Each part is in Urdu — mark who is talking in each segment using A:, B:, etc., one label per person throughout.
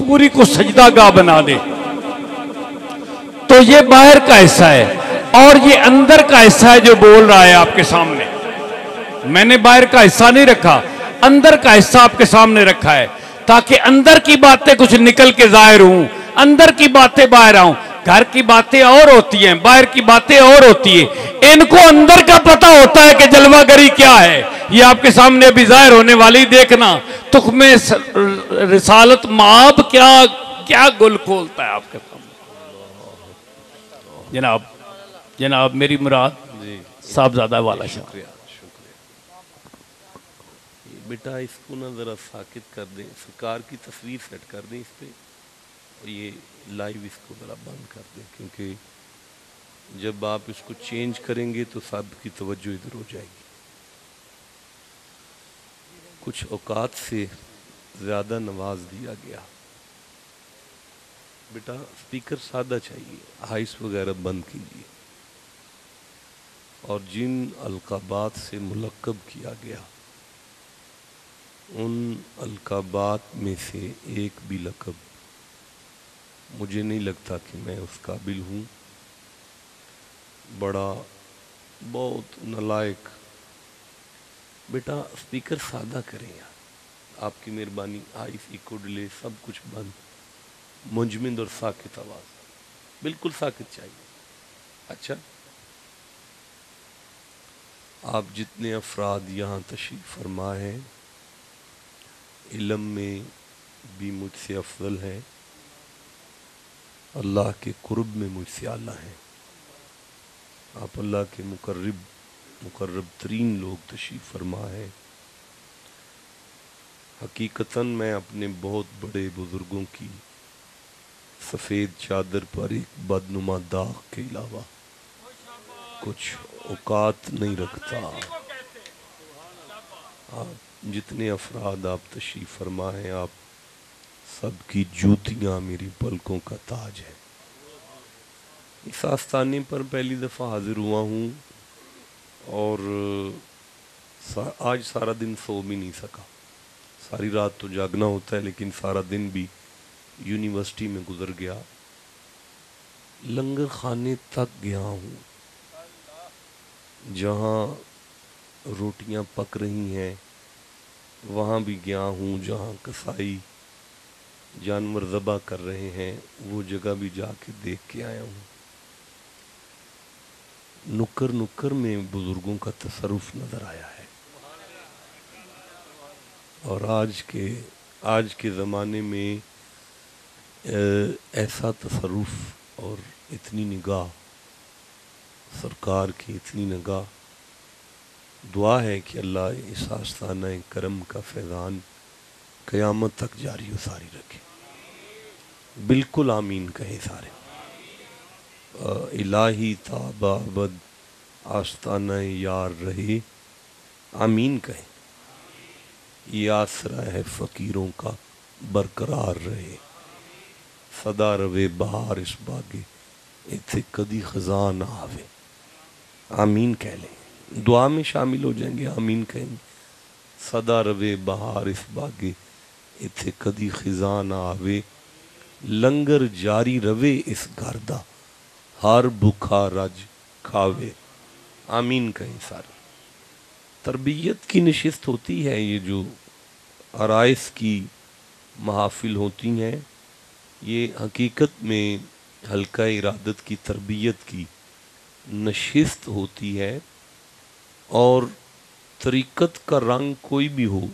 A: پوری کو سجدہ گاہ بنا دے. تو یہ باہر کا حصہ ہے اور یہ اندر کا حصہ ہے جو بول رہا ہے آپ کے سامنے. میں نے باہر کا حصہ نہیں رکھا, اندر کا حصہ آپ کے سامنے رکھا ہے تاکہ اندر کی باتیں کچھ نکل کے ظاہر ہوں, اندر کی باتیں باہر آؤں. گھر کی باتیں اور ہوتی ہیں, باہر کی باتیں اور ہوتی ہیں. ان کو اندر کا پتہ ہوتا ہے کہ جلوہ گری کیا ہے. یہ آپ کے سامنے ابھی ظاہر ہونے والی دیکھنا. تخم رسالت مآب کیا گل کھولتا ہے آپ کے سامنے. جناب میری مراد صاحبزادہ والا شاہ.
B: شکریہ. بیٹا اس کو نا ذرا ساکت کر دیں, سرکار کی تصویر سیٹ کر دیں اس پہ, اور یہ لائیو اس کو ذرا بند کر دیں, کیونکہ جب آپ اس کو چینج کریں گے تو سب کی توجہ ادھر ہو جائے گی. کچھ اوقات سے زیادہ نواز دیا گیا. بیٹا سپیکر سادہ چاہیے, ہائس وغیرہ بند کیجیے. اور جن القابات سے ملقب کیا گیا ان القابات میں سے ایک بھی لقب مجھے نہیں لگتا کہ میں اس قابل ہوں. بڑا بہت نالائق. بیٹا سپیکر سادہ کریں یار, آپ کی مہربانی. آئس ایکو ڈیلے سب کچھ بند, منجمد اور ساکت آواز, بالکل ساکت چاہیے. اچھا, آپ جتنے افراد یہاں تشریف فرما ہیں علم میں بھی مجھ سے افضل ہیں, اللہ کے قرب میں مجھ سے اعلیٰ ہیں. آپ اللہ کے مقرب ترین لوگ تشریف فرما ہیں. حقیقتاً میں اپنے بہت بڑے بزرگوں کی سفید چادر پر ایک بدنما داغ کے علاوہ کچھ اوقات نہیں رکھتا. آپ جتنے افراد آپ تشریف فرما ہیں, آپ سب کی جوتیاں میری پلکوں کا تاج ہے. اس آستانے پر پہلی دفعہ حاضر ہوا ہوں اور آج سارا دن سو بھی نہیں سکا. ساری رات تو جاگنا ہوتا ہے لیکن سارا دن بھی یونیورسٹی میں گزر گیا. لنگر خانے تک گیا ہوں جہاں روٹیاں پک رہی ہیں, وہاں بھی گیا ہوں جہاں کسائی جانور ذبح کر رہے ہیں, وہ جگہ بھی جا کے دیکھ کے آیا ہوں. نکر نکر میں بزرگوں کا تصرف نظر آیا ہے. اور آج کے زمانے میں ایسا تصرف اور اتنی نگاہ, سرکار کی اتنی نگاہ, دعا ہے کہ اللہ اس آستانہ کرم کا فیضان قیامت تک جاری و ساری رکھے. بالکل آمین کہیں سارے. الہی تا بابد آستانہ یار رہے, آمین کہیں. یہ آسرا ہے فقیروں کا برقرار رہے, صدا روے بہار اس باغے ایتھے کدی خزاں نہ آوے. آمین کہہ لیں, دعا میں شامل ہو جائیں گے. آمین کہیں, صدا روے بہار اس باغے ایتھے کدی خزاں نہ آوے. لنگر جاری روے اس گھر دا ہر بھوکا رج کھاوے. آمین کہیں سارے. تربیت کی نشست ہوتی ہے, یہ جو عرائس کی محافل ہوتی ہیں, یہ حقیقت میں حلقہ ارادت کی تربیت کی نشست ہوتی ہے. اور طریقت کا رنگ کوئی بھی ہو,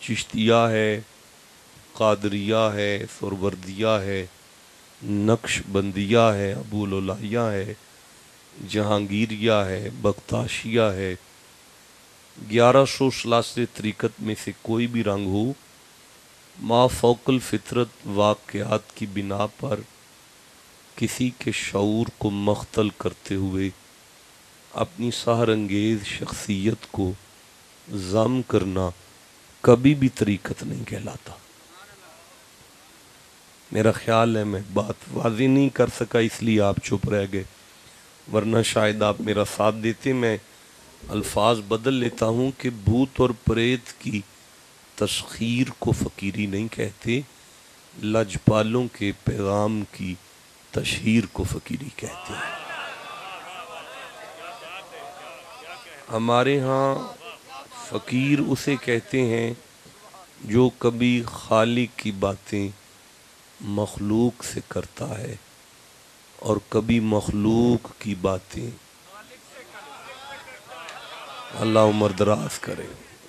B: چشتیہ ہے, قادریہ ہے, سروردیہ ہے, نقش بندیہ ہے, ابوالعلیہ ہے, جہانگیریہ ہے, بختاشیہ ہے, 1100 طریقت میں سے کوئی بھی رنگ ہو, ما فوق الفطرت واقعات کی بنا پر کسی کے شعور کو مختل کرتے ہوئے اپنی سحر انگیز شخصیت کو ضم کرنا کبھی بھی طریقت نہیں کہلاتا. میرا خیال ہے میں بات واضح نہیں کر سکا اس لیے آپ چپ رہ گئے, ورنہ شاید آپ میرا ساتھ دیتے. میں الفاظ بدل لیتا ہوں کہ بھوت اور پریت کی تسخیر کو فقیری نہیں کہتے, لجپالوں کے پیغام کی تشہیر کو فقیری کہتے ہیں۔ ہمارے ہاں فقیر اسے کہتے ہیں جو کبھی خالق کی باتیں مخلوق سے کرتا ہے اور کبھی مخلوق کی باتیں۔ اللہ عمر دراز کرے،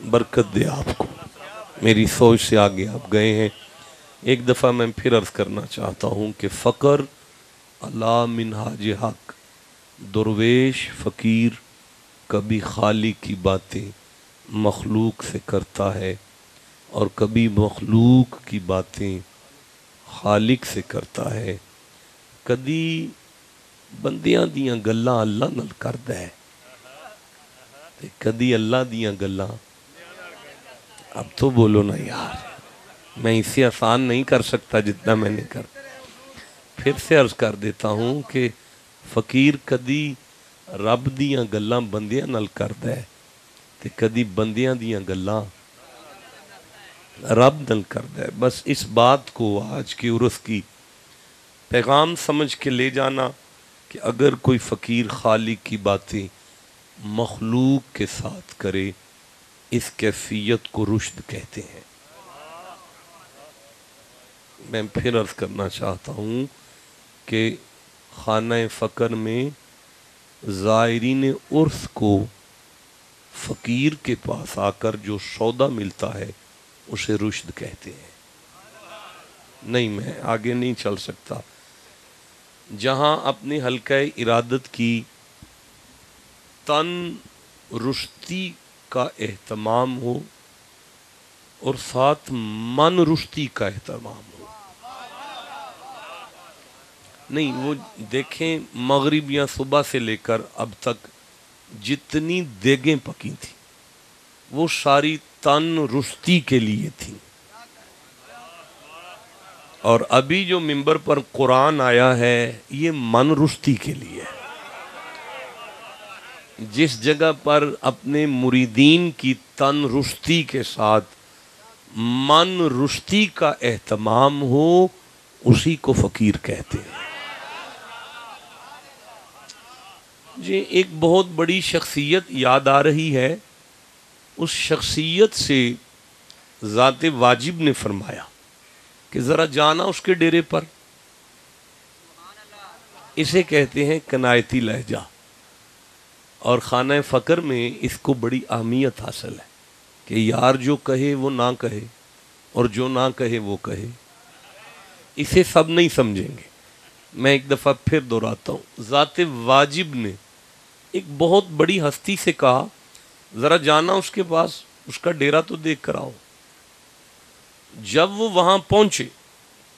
B: برکت دے آپ کو، میری سوچ سے آگے آپ گئے ہیں۔ ایک دفعہ میں پھر عرض کرنا چاہتا ہوں کہ فقر علی منہاج حق، درویش فقیر کبھی خالق کی باتیں مخلوق سے کرتا ہے اور کبھی مخلوق کی باتیں خالق سے کرتا ہے۔ کدی بندیاں دیاں گلاں اللہ نال کردا ہے تے کدی اللہ دیاں گلاں۔ اب تو بولو نا یار، میں اسے آسان نہیں کر سکتا جتنا میں نے کر۔ پھر سے عرض کر دیتا ہوں کہ فقیر کدی رب دیاں گلاں بندیاں نال کردا ہے تے کدی بندیاں دیاں گلاں رب نال کردا ہے۔ بس اس بات کو آج کی عرس کی پیغام سمجھ کے لے جانا کہ اگر کوئی فقیر خالق کی باتیں مخلوق کے ساتھ کرے، اس کیفیت کو رشد کہتے ہیں۔ میں پھر عرض کرنا چاہتا ہوں کہ خانہ فقر میں زائرین عرس کو فقیر کے پاس آ کر جو سودا ملتا ہے اسے رشد کہتے ہیں۔ نہیں، میں آگے نہیں چل سکتا۔ جہاں اپنے حلقہ ارادت کی تن رشتی کا اہتمام ہو اور ساتھ من رشتی کا اہتمام ہو۔ نہیں، وہ دیکھیں مغرب یا صبح سے لے کر اب تک جتنی دیگیں پکی تھیں وہ ساری تن رشتی کے لیے تھیں، اور ابھی جو منبر پر قرآن آیا ہے یہ من رشتی کے لیے ہے۔ جس جگہ پر اپنے مریدین کی تن رشتی کے ساتھ من رشتی کا اہتمام ہو اسی کو فقیر کہتے ہیں۔ مجھے ایک بہت بڑی شخصیت یاد آ رہی ہے، اس شخصیت سے ذات واجب نے فرمایا کہ ذرا جانا اس کے ڈیرے پر۔ اسے کہتے ہیں کنایتی لہجہ، اور خانہ فقر میں اس کو بڑی اہمیت حاصل ہے کہ یار جو کہے وہ نہ کہے اور جو نہ کہے وہ کہے۔ اسے سب نہیں سمجھیں گے، میں ایک دفعہ پھر دہراتا ہوں۔ ذات واجب نے ایک بہت بڑی ہستی سے کہا ذرا جانا اس کے پاس، اس کا ڈیرا تو دیکھ کر آؤ۔ جب وہ وہاں پہنچے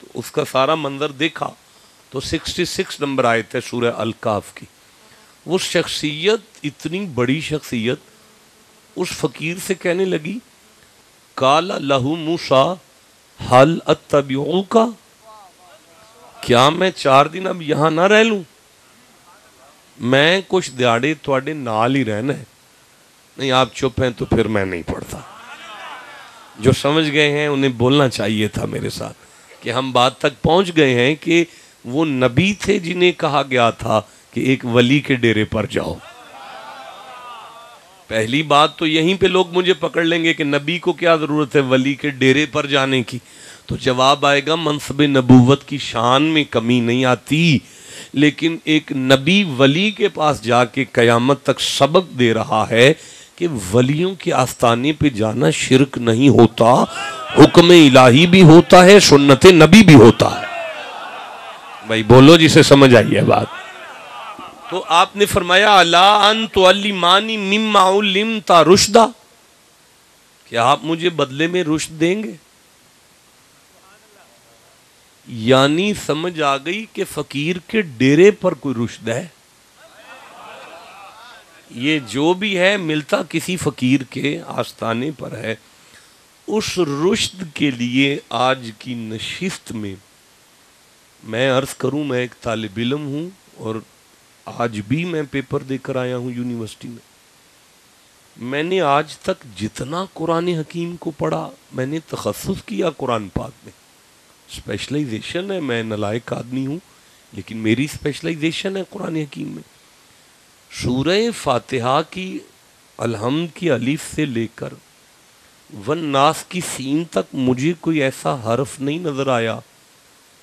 B: تو اس کا سارا منظر دیکھا تو 66 نمبر آیت ہے سورہ الکاف کی۔ وہ شخصیت، اتنی بڑی شخصیت، اس فقیر سے کہنے لگی قال لہ موسیٰ حل اتبعوک، کیا میں 4 دن اب یہاں نہ رہ لوں؟ میں کچھ دیہڑے تواڈے نال ہی رہنا ہے۔ نہیں، آپ چپ ہیں تو پھر میں نہیں پڑھتا۔ جو سمجھ گئے ہیں انہیں بولنا چاہیے تھا میرے ساتھ کہ ہم بات تک پہنچ گئے ہیں کہ وہ نبی تھے جنہیں کہا گیا تھا کہ ایک ولی کے ڈیرے پر جاؤ۔ پہلی بات تو یہیں پہ لوگ مجھے پکڑ لیں گے کہ نبی کو کیا ضرورت ہے ولی کے ڈیرے پر جانے کی، تو جواب آئے گا منصب نبوت کی شان میں کمی نہیں آتی، لیکن ایک نبی ولی کے پاس جا کے قیامت تک سبق دے رہا ہے کہ ولیوں کے آستانے پہ جانا شرک نہیں ہوتا، حکم الہی بھی ہوتا ہے، سنت نبی بھی ہوتا ہے۔ بھائی بولو جسے سمجھ آئی ہے بات۔ تو آپ نے فرمایا الا ان تعلمانی مما علمت رشدا، کہ آپ مجھے بدلے میں رشد دیں گے؟ یعنی سمجھ آ گئی کہ فقیر کے ڈیرے پر کوئی رشد ہے۔ یہ جو بھی ہے ملتا کسی فقیر کے آستانے پر ہے۔ اس رشد کے لیے آج کی نشست میں میں عرض کروں، میں ایک طالب علم ہوں اور آج بھی میں پیپر دے کر آیا ہوں یونیورسٹی میں نے آج تک جتنا قرآن حکیم کو پڑھا، میں نے تخصص کیا قرآن پاک میں، اسپیشلائزیشن ہے, میں نالائق آدمی ہوں لیکن میری اسپیشلائزیشن ہے قرآن حکیم میں. سورہ فاتحہ کی الحمد کی الف سے لے کر والناس کی سین تک مجھے کوئی ایسا حرف نہیں نظر آیا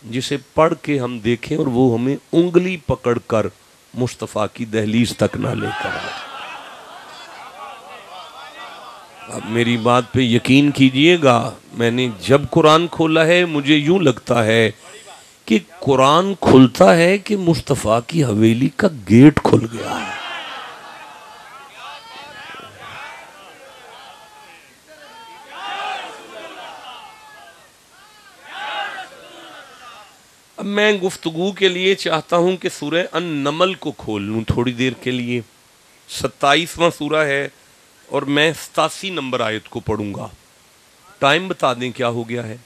B: جسے پڑھ کے ہم دیکھیں اور وہ ہمیں انگلی پکڑ کر مصطفیٰ کی دہلیز تک نہ لے کر آئے. اب میری بات پہ یقین کیجئے گا, میں نے جب قرآن کھولا ہے مجھے یوں لگتا ہے کہ قرآن کھلتا ہے کہ مصطفیٰ کی حویلی کا گیٹ کھل گیا ہے. اب میں گفتگو کے لیے چاہتا ہوں کہ سورہ النمل کو کھول لوں تھوڑی دیر کے لیے. 27واں سورہ ہے اور میں 87 نمبر آیت کو پڑھوں گا. ٹائم بتا دیں کیا ہو گیا ہے.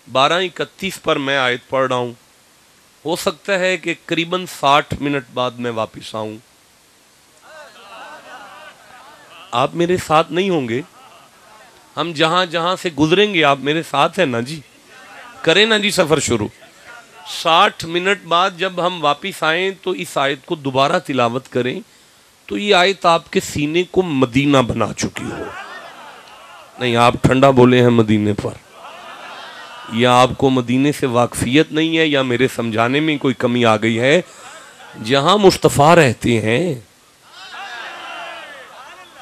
B: 12:31 پر میں آیت پڑھ رہا ہوں. ہو سکتا ہے کہ قریباً 60 منٹ بعد میں واپس آؤں. آپ میرے ساتھ نہیں ہوں گے؟ ہم جہاں جہاں سے گزریں گے آپ میرے ساتھ ہیں نا جی؟ کریں نا جی سفر شروع. 60 منٹ بعد جب ہم واپس آئیں تو اس آیت کو دوبارہ تلاوت کریں تو یہ آیت آپ کے سینے کو مدینہ بنا چکی ہو. نہیں, آپ ٹھنڈا بولے ہیں مدینے پر, یا آپ کو مدینے سے واقفیت نہیں ہے یا میرے سمجھانے میں کوئی کمی آ گئی ہے. جہاں مصطفیٰ رہتے ہیں,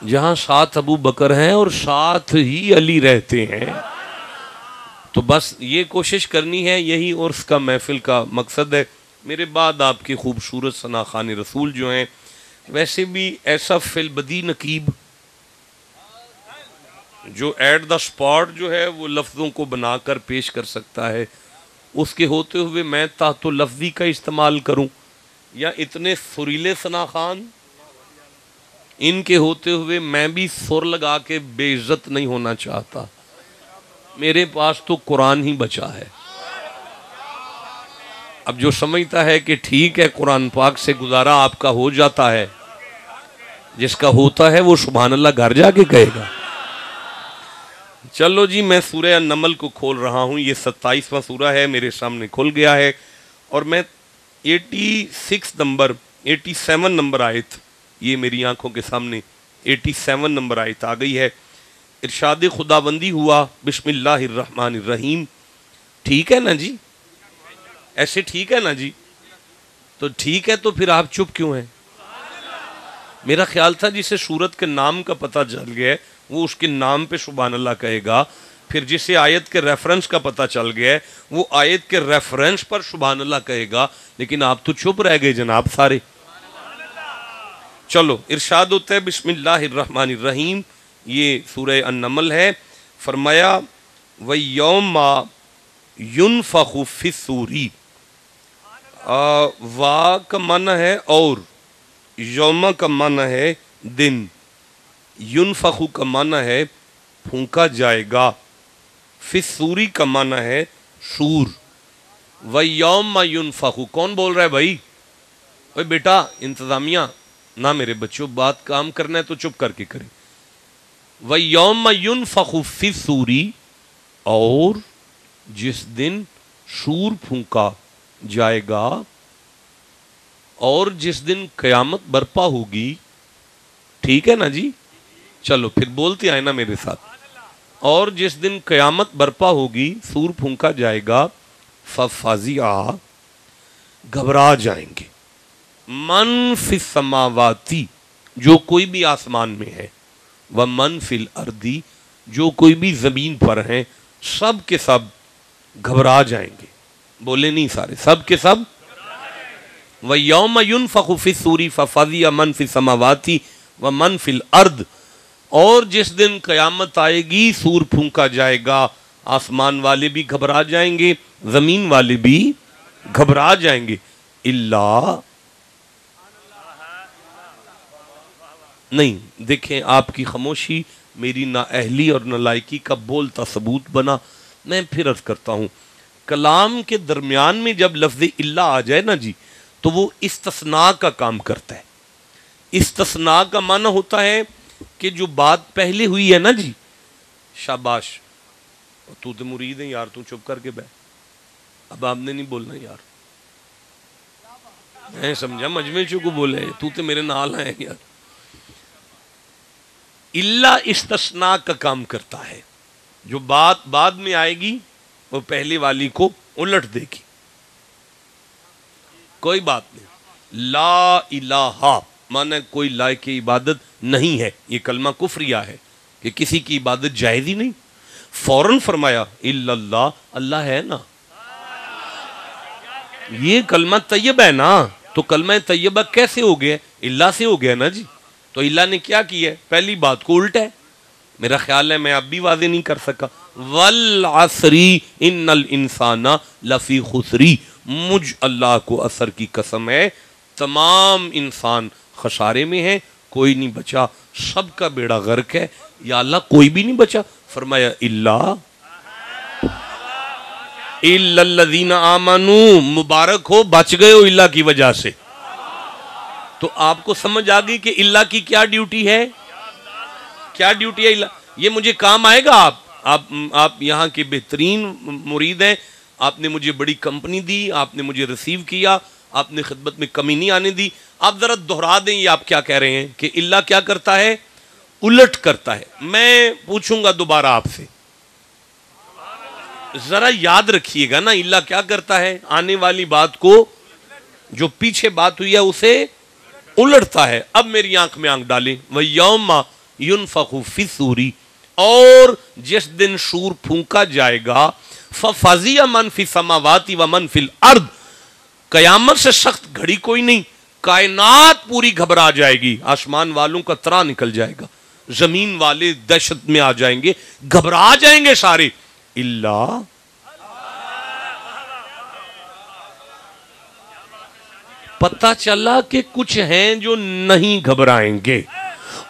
B: جہاں ساتھ ابو بکر ہیں اور ساتھ ہی علی رہتے ہیں, تو بس یہ کوشش کرنی ہے, یہی عرس کا محفل کا مقصد ہے. میرے بعد آپ کے خوبصورت ثنا خوان رسول جو ہیں, ویسے بھی ایسا فی البدی نقیب جو ایٹ دا سپاٹ جو ہے وہ لفظوں کو بنا کر پیش کر سکتا ہے, اس کے ہوتے ہوئے میں تحت لفظی کا استعمال کروں, یا اتنے سریلے ثنا خوان ان کے ہوتے ہوئے میں بھی سر لگا کے بے عزت نہیں ہونا چاہتا. میرے پاس تو قرآن ہی بچا ہے. اب جو سمجھتا ہے کہ ٹھیک ہے قرآن پاک سے گزارا آپ کا ہو جاتا ہے, جس کا ہوتا ہے وہ سبحان اللہ گھر جا کے کہے گا. چلو جی, میں سورہ النمل کو کھول رہا ہوں. یہ 27واں سورہ ہے, میرے سامنے کھل گیا ہے, اور میں 87 نمبر آیت, یہ میری آنکھوں کے سامنے 87 نمبر آیت آ گئی ہے. ارشاد خداوندی ہوا بسم اللہ الرحمن الرحیم. ٹھیک ہے نا جی؟ ایسے ٹھیک ہے نا جی؟ تو ٹھیک ہے, تو پھر آپ چپ کیوں ہیں؟ میرا خیال تھا جسے سورت کے نام کا پتہ چل گیا ہے وہ اس کے نام پہ سبحان اللہ کہے گا, پھر جسے آیت کے ریفرنس کا پتہ چل گیا ہے وہ آیت کے ریفرنس پر سبحان اللہ کہے گا. لیکن آپ تو چپ رہ گئے جناب سارے. چلو, ارشاد ہوتا ہے بسم اللہ الرحمن الرحیم. یہ سورہ النمل ہے. فرمایا وَيَوْمَ يُنْفَخُ فِي الصُّورِ, وا کا معنی ہے اور, یوم کا معنی ہے دن, يُنْفَخُ کا معنی ہے پھونکا جائے گا, فِي الصُّورِ کا معنی ہے سور. وَيَوْمَ يُنْفَخُ کون بول رہا ہے بھائی؟ اوے بیٹا انتظامیہ نہ, میرے بچوں بات کام کرنا ہے تو چپ کر کے کریں. وَيَوْمَ يُنْفَخُ فِي الصُّورِ, اور جس دن سور پھونکا جائے گا, اور جس دن قیامت برپا ہوگی. ٹھیک ہے نا جی؟ چلو پھر بولتے آئے نا میرے ساتھ. اور جس دن قیامت برپا ہوگی, سور پھونکا جائے گا, فَفَزِعَ گھبرا جائیں گے, من فی السماواتی جو کوئی بھی آسمان میں ہے, ومن فی الارض جو کوئی بھی زمین پر ہیں, سب کے سب گھبرا جائیں گے. بولے نہیں سارے, سب کے سب. وَيَوْمَ يُنْفَخُ فِي الصُّورِ فَفَزِعَ مَنْ فِي السَّمَاوَاتِ وَمَنْ فِي الْأَرْضِ, اور جس دن قیامت آئے گی سور پھونکا جائے گا, آسمان والے بھی گھبرا جائیں گے, زمین والے بھی گھبرا جائیں گے. اللہ نہیں, دیکھیں آپ کی خاموشی میری نااہلی اور نالائکی کا بولتا ثبوت بنا. میں پھر عرض کرتا ہوں, کلام کے درمیان میں جب لفظ اللہ آ جائے نا جی, تو وہ استثناء کا کام کرتا ہے. استثناء کا معنی ہوتا ہے کہ جو بات پہلے ہوئی ہے نا جی, شاباش, تو مرید ہے یار، تو چپ کر کے بیٹھ، اب آپ نے نہیں بولنا یار، میں سمجھا مجمع چو کو بولے، تو میرے نال ہے یار۔ اللہ استثناء کا کام کرتا ہے، جو بات بعد میں آئے گی وہ پہلے والی کو الٹ دے گی، کوئی بات نہیں۔ لا الہ مانا کوئی لائق عبادت نہیں ہے، یہ کلمہ کفریہ ہے کہ کسی کی عبادت جائز ہی نہیں، فوراً فرمایا الا اللہ، اللہ ہے نا، یہ کلمہ طیبہ ہے نا، تو کلمہ طیبہ کیسے ہو گیا؟ اللہ سے ہو گیا نا جی۔ تو اللہ نے کیا کیا ہے؟ پہلی بات کو الٹا ہے، میرا خیال ہے میں اب بھی واضح نہیں کر سکا، والعصر ان الانسان لفی خسر، مجھ اللہ کو عصر کی قسم ہے تمام انسان خسارے میں ہیں، کوئی نہیں بچا، سب کا بیڑا غرق ہے۔ یا اللہ کوئی بھی نہیں بچا؟ فرمایا الا الذین آمنوا، مبارک ہو بچ گئے ہو اللہ کی وجہ سے۔ تو آپ کو سمجھ آ گئی کہ اللہ کی کیا ڈیوٹی ہے، کیا ڈیوٹی ہے اللہ، یہ مجھے کام آئے گا۔ آپ یہاں کے بہترین مرید ہیں، آپ نے مجھے بڑی کمپنی دی، آپ نے مجھے ریسیو کیا، آپ نے خدمت میں کمی نہیں آنے دی۔ آپ ذرا دہرا دیں یہ آپ کیا کہہ رہے ہیں کہ اللہ کیا کرتا ہے؟ الٹ کرتا ہے۔ میں پوچھوں گا دوبارہ آپ سے، ذرا یاد رکھیے گا نا، اللہ کیا کرتا ہے؟ آنے والی بات کو، جو پیچھے بات ہوئی ہے اسے الٹتا ہے۔ اب میری آنکھ میں آنکھ ڈالیں، وَيَوْمَ يُنْفَخُ فِي الصُّورِ، اور جس دن سور پھونکا جائے گا، فَفَزِعَ مَنْ فِي السَّمَاوَاتِ وَمَنْ فِي الْأَرْضِ، قیامت سے سخت گھڑی کوئی نہیں، کائنات پوری گھبرا جائے گی، آسمان والوں کا ترا نکل جائے گا، زمین والے دہشت میں آ جائیں گے، گھبرا جائیں گے سارے، اللہ پتہ چلا کہ کچھ ہیں جو نہیں گھبرائیں گے،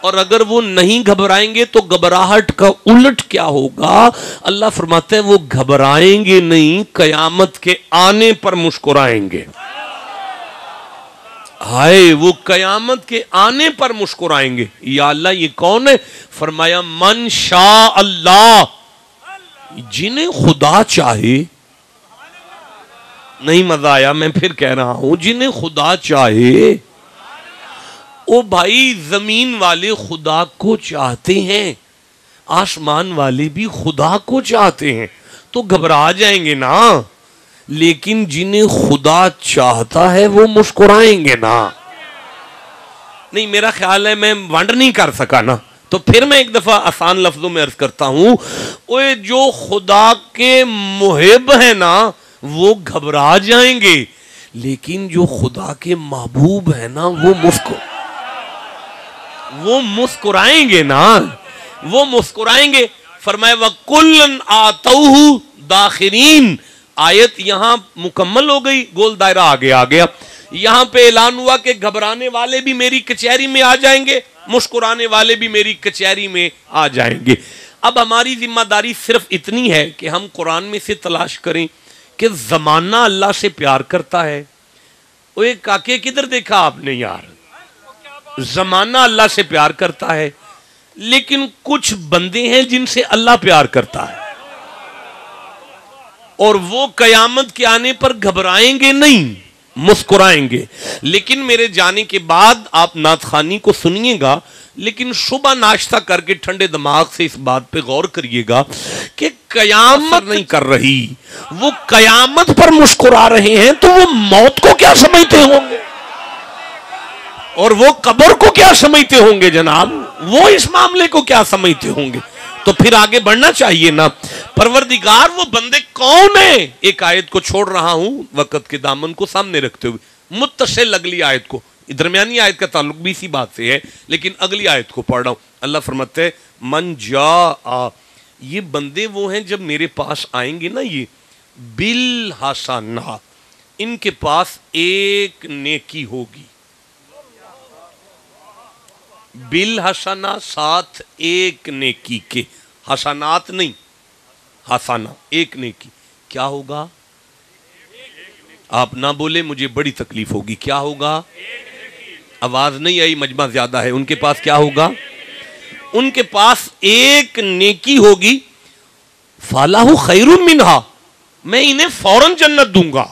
B: اور اگر وہ نہیں گھبرائیں گے تو گھبراہٹ کا الٹ کیا ہوگا؟ اللہ فرماتے ہیں وہ گھبرائیں گے نہیں، قیامت کے آنے پر مسکرائیں گے۔ ہائے، وہ قیامت کے آنے پر مسکرائیں گے۔ یا اللہ یہ کون ہے؟ فرمایا من شاء اللہ، جنہیں خدا چاہے، نہیں مزہ آیا، میں پھر کہہ رہا ہوں، جنہیں خدا چاہے۔ او بھائی، زمین والے خدا کو چاہتے ہیں، آسمان والے بھی خدا کو چاہتے ہیں، تو گھبرا جائیں گے نا، لیکن جنہیں خدا چاہتا ہے وہ مسکرائیں گے نا۔ نہیں، میرا خیال ہے میں ونڈ نہیں کر سکا نا، تو پھر میں ایک دفعہ آسان لفظوں میں عرض کرتا ہوں، اوے جو خدا کے محب ہیں نا وہ گھبرا جائیں گے، لیکن جو خدا کے محبوب ہیں نا وہ مسکرائیں گے نا، وہ مسکرائیں گے۔ فرمایا وَكُلًّا آتَوْهُ دَاخِرِينَ، آیت یہاں مکمل ہو گئی، گول دائرہ آگے آ گیا۔ یہاں پہ اعلان ہوا کہ گھبرانے والے بھی میری کچہری میں آ جائیں گے، مسکرانے والے بھی میری کچہری میں آ جائیں گے۔ اب ہماری ذمہ داری صرف اتنی ہے کہ ہم قرآن میں سے تلاش کریں کہ زمانہ اللہ سے پیار کرتا ہے۔ اوے کاکے کدھر دیکھا آپ نے یار؟ زمانہ اللہ سے پیار کرتا ہے، لیکن کچھ بندے ہیں جن سے اللہ پیار کرتا ہے، اور وہ قیامت کے آنے پر گھبرائیں گے نہیں، مسکرائیں گے۔ لیکن میرے جانے کے بعد آپ نعت خوانی کو سنیے گا، لیکن صبح ناشتہ کر کے ٹھنڈے دماغ سے اس بات پہ غور کریے گا کہ قیامت نہیں کر رہی، وہ قیامت پر مسکرا رہے ہیں، تو وہ موت کو کیا سمجھتے ہوں گے، اور وہ قبر کو کیا سمجھتے ہوں گے جناب، وہ اس معاملے کو کیا سمجھتے ہوں گے؟ تو پھر آگے بڑھنا چاہیے نا۔ پروردگار وہ بندے کون ہیں؟ ایک آیت کو چھوڑ رہا ہوں وقت کے دامن کو سامنے رکھتے ہوئے، متصل اگلی آیت کو، درمیانی آیت کا تعلق بھی اسی بات سے ہے، لیکن اگلی آیت کو پڑھ رہا ہوں۔ اللہ فرماتے ہیں من جاء، یہ بندے وہ ہیں جب میرے پاس آئیں گے نا، یہ بالحسنہ، ان کے پاس ایک نیکی ہوگی، بالحسنہ ساتھ ایک نیکی کے، حسنات نہیں، حسنہ ایک نیکی، کیا ہوگا؟ آپ نہ بولے مجھے بڑی تکلیف ہوگی، کیا ہوگا؟ آواز نہیں آئی، مجمع زیادہ ہے۔ ان کے پاس کیا ہوگا؟ ان کے پاس ایک نیکی ہوگی، فَلَهُ خَيْرٌ مِّنْهَا, میں انہیں فوراً جنت دوں گا.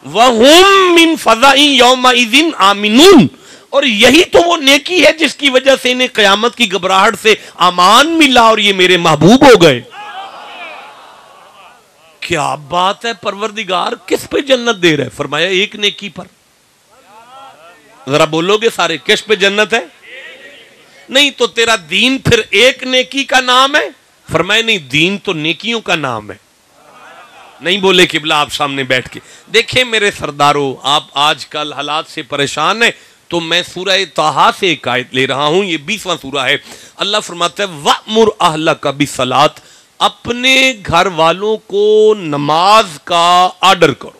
B: وَهُمْ مِّن فَزَعٍ يَوْمَئِذٍ آمِنُونَ, اور یہی تو وہ نیکی ہے جس کی وجہ سے انہیں قیامت کی گھبراہٹ سے امان ملا اور یہ میرے محبوب ہو گئے. کیا بات ہے, پروردگار کس پہ جنت دے رہے؟ فرمایا ایک نیکی پر. ذرا بولو گے سارے, کس پہ جنت ہے؟ نہیں تو تیرا دین پھر ایک نیکی کا نام ہے؟ فرمایا نہیں, دین تو نیکیوں کا نام ہے. نہیں بولے قبلہ آپ سامنے بیٹھ کے. دیکھیں میرے سرداروں, آپ آج کل حالات سے پریشان ہیں تو میں سورہ طٰہٰ سے ایک آیت لے رہا ہوں, یہ 20واں سورہ ہے. اللہ فرماتا ہے وَأْمُرْ أَهْلَكَ بِالصَّلَاةِ, اپنے گھر والوں کو نماز کا آرڈر کرو.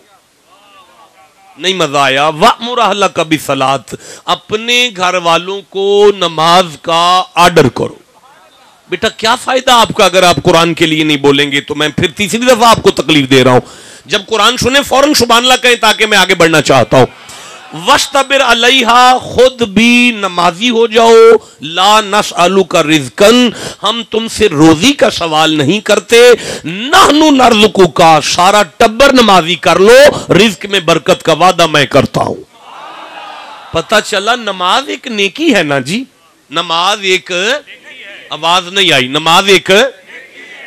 B: نہیں مزہ آیا؟ وَأْمُرْ أَهْلَكَ بِالصَّلَاةِ, اپنے گھر والوں کو نماز کا آرڈر کرو. بیٹا کیا فائدہ آپ کا اگر آپ قرآن کے لیے نہیں بولیں گے؟ تو میں پھر تیسری دفعہ آپ کو تکلیف دے رہا ہوں. جب قرآن سنیں فوراً سبحان اللہ کہیں تاکہ میں آگے بڑھنا چاہتا ہوں. وَاسْتَبِرْ عَلَيْهَا, خود بھی نمازی ہو جاؤ. لا نسألک رزقا, ہم تم سے روزی کا سوال نہیں کرتے. نحن نرزقک, سارا ٹبر نمازی کر لو, رزق میں برکت کا وعدہ میں کرتا ہوں. پتہ چلا نماز ایک نیکی ہے نا جی. نماز ایک, آواز نہیں آئی, نماز ایک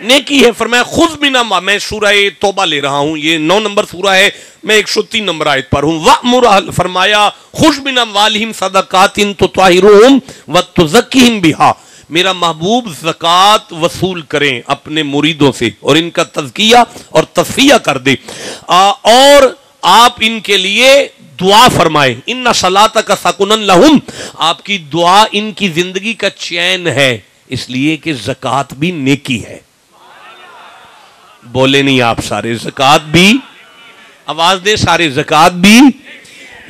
B: نیکی ہے. فرمایا خذ منا, میں سورہ توبہ لے رہا ہوں, یہ 9 نمبر سورہ ہے, میں 103 نمبر آیت پر ہوں. وَأْمُرْ, فرمایا خذ مِنْ أَمْوَالِهِمْ صَدَقَاتٍ تُطَهِّرُهُمْ وَتُزَكِّهِمْ بِهَا, میرا محبوب زکوٰۃ وصول کریں اپنے مریدوں سے اور ان کا تزکیہ اور تصفیہ کر دے, اور آپ ان کے لیے دعا فرمائیں. اِنَّ صَلَاتَكَ سَكُنٌ لَهُمْ, آپ کی دعا ان کی زندگی کا چین ہے, اس لیے کہ زکوٰۃ بھی نیکی ہے. بولے نہیں آپ سارے, زکوٰۃ بھی, آواز دے سارے, زکوٰۃ بھی.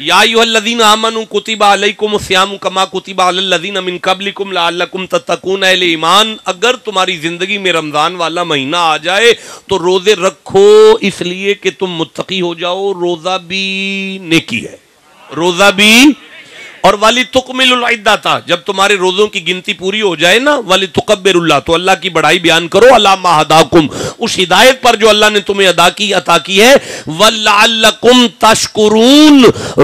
B: یا ایھا الذین آمنوا کتب علیکم الصیام کما کتب علی الذین من قبلکم لعلکم تتقون. اہل ایمان, اگر تمہاری زندگی میں رمضان والا مہینہ آ جائے تو روزے رکھو اس لیے کہ تم متقی ہو جاؤ. روزہ بھی نیکی ہے, روزہ بھی. اور وَلِتُكْمِلُ الْعِدَّةَ, جب تمہارے روزوں کی گنتی پوری ہو جائے نا, وَلِتُكَبِّرُ اللَّهَ, تو اللہ کی بڑائی بیان کرو, عَلَىٰ مَا هَدَاكُمْ, اس ہدایت پر جو اللہ نے تمہیں عطا کی ہے. وَلَعَلَّكُمْ تَشْكُرُونَ,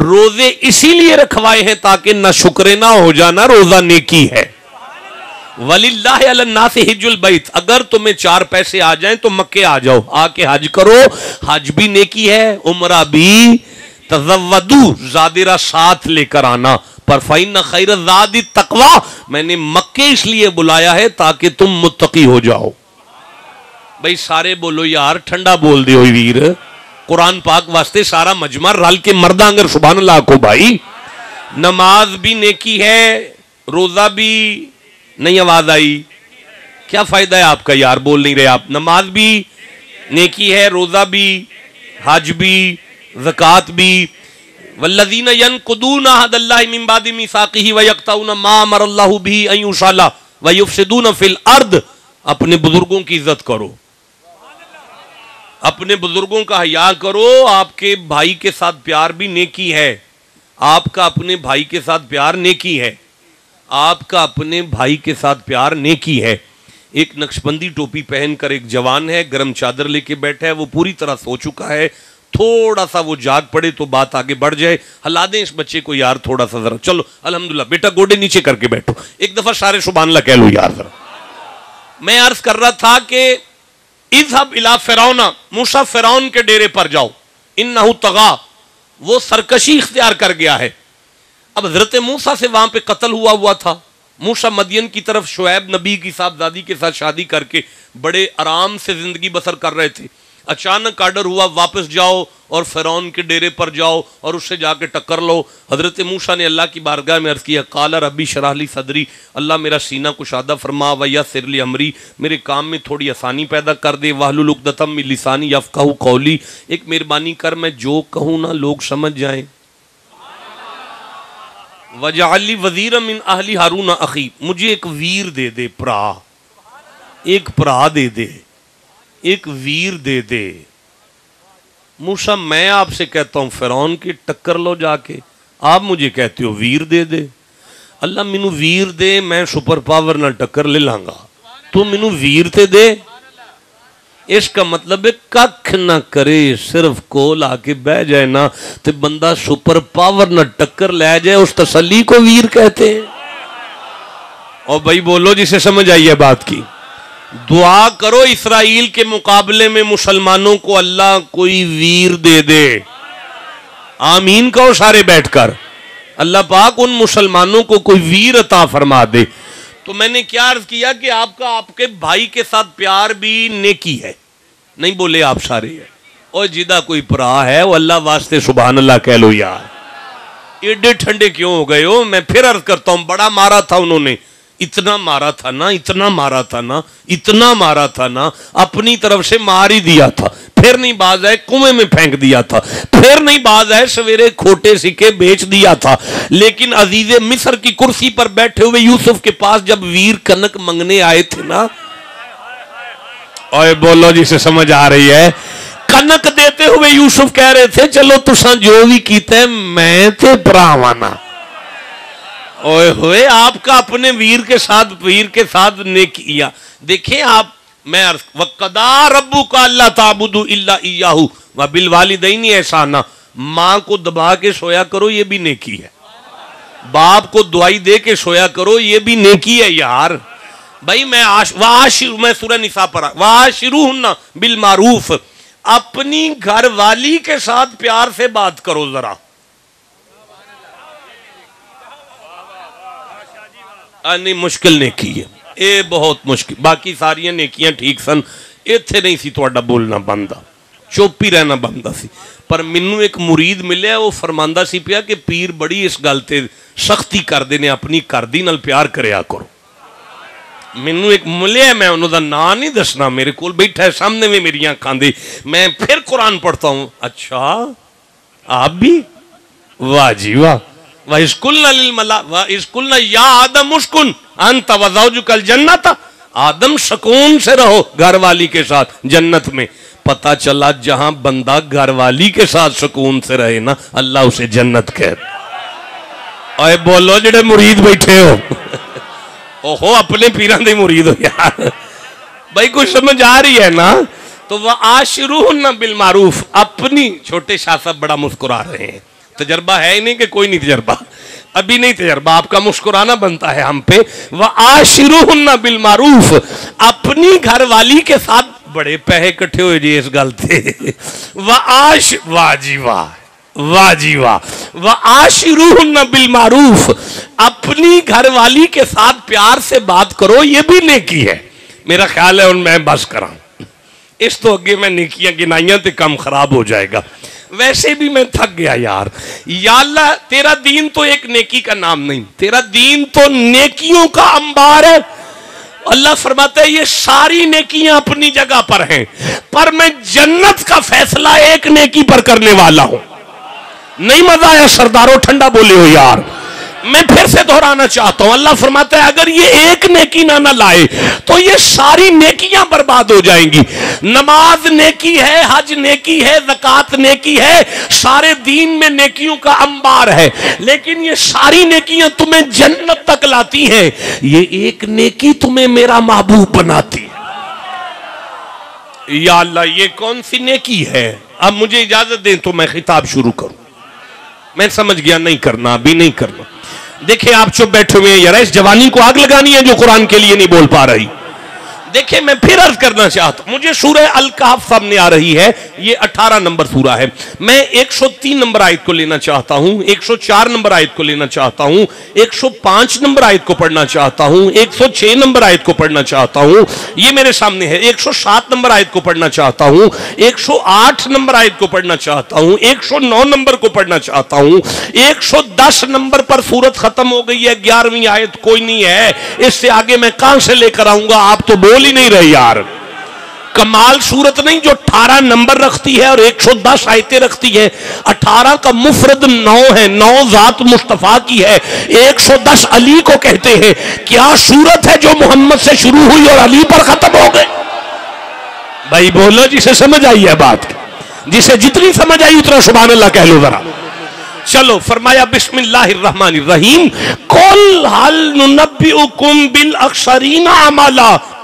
B: روزے اسی لیے رکھوائے ہیں تاکہ نہ شکر نہ ہو جانا, روزہ نیکی ہے. وَلِلَّهِ عَلَى النَّاسِ حِجُّ الْبَيْتِ, اگر تمہیں 4 پیسے آ جائیں تو مکے آ جاؤ, آ کے حج کرو, حج بھی نیکی ہے, عمرہ بھی. تزودو, زادرہ ساتھ لے کر آنا. پر فَإِنَّ خَيْرَ الزَّادِ التَّقْوَىٰ, میں نے مکے اس لیے بلایا ہے تاکہ تم متقی ہو جاؤ. بھئی سارے بولو یار, ٹھنڈا بول دے ہوئی ویر, قرآن پاک واسطے سارا مجمع رل کے مردہ اگر سبحان اللہ کو. بھائی نماز بھی نیکی ہے, روزہ بھی. نہیں آواز آئی؟ کیا فائدہ ہے آپ کا یار, بول نہیں رہے آپ. نماز بھی نیکی ہے, روزہ بھی, حج بھی, زکوٰۃ بھی. والذین ینقضون عہد اللہ من بعد میثاقہ ویقطعون ما امر اللہ بہ ان یوصل ویفسدون فی الارض, اپنے بزرگوں کی عزت کرو, اپنے بزرگوں کا حیا کرو. آپ کے بھائی کے ساتھ پیار بھی نیکی ہے, آپ کا اپنے بھائی کے ساتھ پیار نیکی ہے, آپ کا اپنے بھائی کے ساتھ پیار نیکی ہے. ایک نقشبندی ٹوپی پہن کر ایک جوان ہے, گرم چادر لے کے بیٹھا ہے, وہ پوری طرح سو چکا ہے. تھوڑا سا وہ جاگ پڑے تو بات آگے بڑھ جائے. ہلا دیں اس بچے کو یار تھوڑا سا ذرا, چلو الحمدللہ بیٹا گوڑے نیچے کر کے بیٹھو, ایک دفعہ سارے سبحان اللہ کہہ لو یار ذرا. میں عرض کر رہا تھا کہ اذهب الى فرعون, موسیٰ فرعون کے ڈیرے پر جاؤ. انہ طغیٰ, وہ سرکشی اختیار کر گیا ہے. اب حضرت موسیٰ سے وہاں پہ قتل ہوا تھا. موسیٰ مدین کی طرف شعیب نبی کی صاحبزادی کے ساتھ شادی کر کے بڑے آرام سے زندگی بسر کر رہے تھے. اچانک آرڈر ہوا واپس جاؤ اور فرعون کے ڈیرے پر جاؤ اور اس سے جا کے ٹکر لو. حضرت موسیٰ نے اللہ کی بارگاہ میں عرض کیا, قال ربی شرح لی صدری, اللہ میرا سینہ کشادہ فرما, ویسر لی امری, میرے کام میں تھوڑی آسانی پیدا کر دے, واحلل عقدۃ من لسانی یفقہوا قولی, ایک مہربانی کر میں جو کہوں نا لوگ سمجھ جائیں. وجعل لی وزیرا من اہلی ہارون اخی, مجھے ایک ویر دے دے, پرا, ایک پرا دے دے, ایک ویر دے دے. موسیٰ میں آپ سے کہتا ہوں فرعون کی ٹکر لو جا کے, آپ مجھے کہتے ہو ویر دے دے. اللہ مینو ویر دے, میں سپر پاور نہ ٹکر لے لاں گا. تو مینوں ویر تے دے. اس کا مطلب ہے ککھ نہ کرے, صرف کول آ کے بہ جائے نا تو بندہ سپر پاور نہ ٹکر لے جائے, اس تسلی کو ویر کہتے ہیں. اور بھائی بولو جسے سمجھ آئی ہے بات کی. دعا کرو اسرائیل کے مقابلے میں مسلمانوں کو اللہ کوئی ویر دے دے. آمین کہو سارے بیٹھ کر. اللہ پاک ان مسلمانوں کو کوئی ویر عطا فرما دے. تو میں نے کیا عرض کیا کہ آپ کا آپ کے بھائی کے ساتھ پیار بھی نیکی ہے. نہیں بولے آپ سارے ہے. اور جدہ کوئی پرا ہے وہ اللہ واسطے سبحان اللہ کہہ لو یار. ایڈے ٹھنڈے کیوں ہو گئے ہو؟ میں پھر عرض کرتا ہوں, بڑا مارا تھا انہوں نے, اتنا مارا تھا نا, اتنا مارا تھا نا, اتنا مارا تھا نا, اپنی طرف سے مار ہی دیا تھا. پھر نہیں باز آئے کنویں میں پھینک دیا تھا. پھر نہیں باز آئے سویرے کھوٹے سکے بیچ دیا تھا. لیکن عزیز مصر کی کرسی پر بیٹھے ہوئے یوسف کے پاس جب ویر کنک منگنے آئے تھے نا, اوے بولو جسے سمجھ آ رہی ہے, کنک دیتے ہوئے یوسف کہہ رہے تھے چلو تساں جو بھی کیتے ہیں میں تے پراوانا. اوے ہوئے آپ کا اپنے ویر کے ساتھ نیکیا. دیکھیں آپ, میں وَقَضَىٰ رَبُّكَ أَلَّا تَعْبُدُوا إِلَّا إِيَّاهُ وَبِالْوَالِدَيْنِ احسانا. ماں کو دبا کے سویا کرو یہ بھی نیکی ہے. باپ کو دعائی دے کے سویا کرو یہ بھی نیکی ہے یار. بھائی میں سورہ نساء پڑھا, وَعَاشِرُوهُنَّ بِالْمَعْرُوفِ. اپنی گھر والی کے ساتھ پیار سے بات کرو ذرا. نہیں مشکل نیکی ہے, اے بہت مشکل. باقی ساری نیکیاں ٹھیک سن, ایتھے نہیں سی تہاڈا بولنا بندا, چپ ہی رہنا بندا سی. پر مینوں ایک مرید ملیا, وہ فرماندا سی پیا کہ پیر بڑی اس گل تے سختی کردے نے, اپنی گھردی نال پیار کریا کرو. مینوں ایک ملیا, میں انہوں دا نام نہیں دسنا, میرے کول بیٹھا ہے سامنے میں میری آنکھاں دے, میں پھر قرآن پڑھتا ہوں. اچھا آپ بھی, واہ جی واہ. وَإِذْ قُلْنَا يَا آدَمُ اسْكُنْ أَنْتَ وَزَوْجُكَ الْجَنَّةَ. آدم سکون سے رہو گھر والی کے ساتھ جنت میں. پتہ چلا جہاں بندہ گھر والی کے ساتھ سکون سے رہے نا, اللہ اسے جنت کہتا. اے بولو جڑے مرید بیٹھے ہو, اوہو اپنے پیران دے مرید ہو یار. بھائی کچھ سمجھ آ رہی ہے نا. تو وَعَاشِرُوهُنَّ بِالْمَعْرُوفِ. اپنی چھوٹے شاہ صاحب بڑا مسکرا رہے ہیں, تجربہ ہے ہی نہیں کہ کوئی نہیں تجربہ, ابھی نہیں تجربہ, آپ کا مسکرانا بنتا ہے ہم پہ. وَعَاشِرُوهُنَّ بِالْمَعْرُوفِ. اپنی گھر والی کے ساتھ, بڑے پہے کٹھے ہوئے جی اس گل تھے. واہ جی واہ, واہ جی واہ. وَعَاشِرُوهُنَّ بِالْمَعْرُوفِ. اپنی گھر والی کے ساتھ پیار سے بات کرو, یہ بھی نیکی ہے. میرا خیال ہے ان میں بس کراں, اس تو اگے میں نیکیاں گنائیاں تے کم خراب ہو جائے گا. ویسے بھی میں تھک گیا یار. یا اللہ تیرا دین تو ایک نیکی کا نام نہیں, تیرا دین تو نیکیوں کا انبار ہے. اللہ فرماتا ہے یہ ساری نیکیاں اپنی جگہ پر ہیں, پر میں جنت کا فیصلہ ایک نیکی پر کرنے والا ہوں. نہیں مزہ آیا سرداروں, ٹھنڈا بولے ہو یار. میں پھر سے دہرانا چاہتا ہوں, اللہ فرماتا ہے اگر یہ ایک نیکی نہ لائے تو یہ ساری نیکیاں برباد ہو جائیں گی. نماز نیکی ہے, حج نیکی ہے, زکوٰۃ نیکی ہے, سارے دین میں نیکیوں کا انبار ہے, لیکن یہ ساری نیکیاں تمہیں جنت تک لاتی ہیں, یہ ایک نیکی تمہیں میرا محبوب بناتی ہے. یا اللہ یہ کون سی نیکی ہے؟ اب مجھے اجازت دیں تو میں خطاب شروع کروں. میں سمجھ گیا نہیں کرنا, ابھی نہیں کرنا. دیکھیں آپ چپ بیٹھے ہوئے ہیں یار, اس جوانی کو آگ لگانی ہے جو قرآن کے لیے نہیں بول پا رہی. دیکھیں میں پھر عرض کرنا چاہتا ہوں, مجھے سورہ الکہف سامنے آ رہی ہے, یہ 18 نمبر سورہ ہے. میں 103 نمبر آیت کو لینا چاہتا ہوں, 104 نمبر آیت کو لینا چاہتا ہوں, 105 نمبر آیت کو پڑھنا چاہتا ہوں, 106 نمبر آیت کو پڑھنا چاہتا ہوں, یہ میرے سامنے ہے. 107 نمبر آیت کو پڑھنا چاہتا ہوں, 108 نمبر آیت کو پڑھنا چاہتا ہوں, 109 نمبر کو پڑھنا چاہتا ہوں. 110 نمبر پر سورت ختم ہو گئی ہے, 11ویں آیت کوئی نہیں ہے. اس سے آگے میں کہاں سے لے کر آؤں گا, آپ تو بول ہی نہیں رہے یار. کمال صورت نہیں جو 18 نمبر رکھتی ہے اور 110 آیتیں رکھتی ہے. 18 کا مفرد 9 ہے, 9 ذات مصطفیٰ کی ہے, 110 علی کو کہتے ہیں. کیا صورت ہے جو محمد سے شروع ہوئی اور علی پر ختم ہو گئے؟ بھائی بولو جسے سمجھ آئی ہے بات, جسے جتنی سمجھ آئی اتنا سبحان اللہ کہہ لو ذرا. چلو فرمایا بسم اللہ الرحمن الرحیم, قل هل ننبئکم بالاخسرین اعمالا.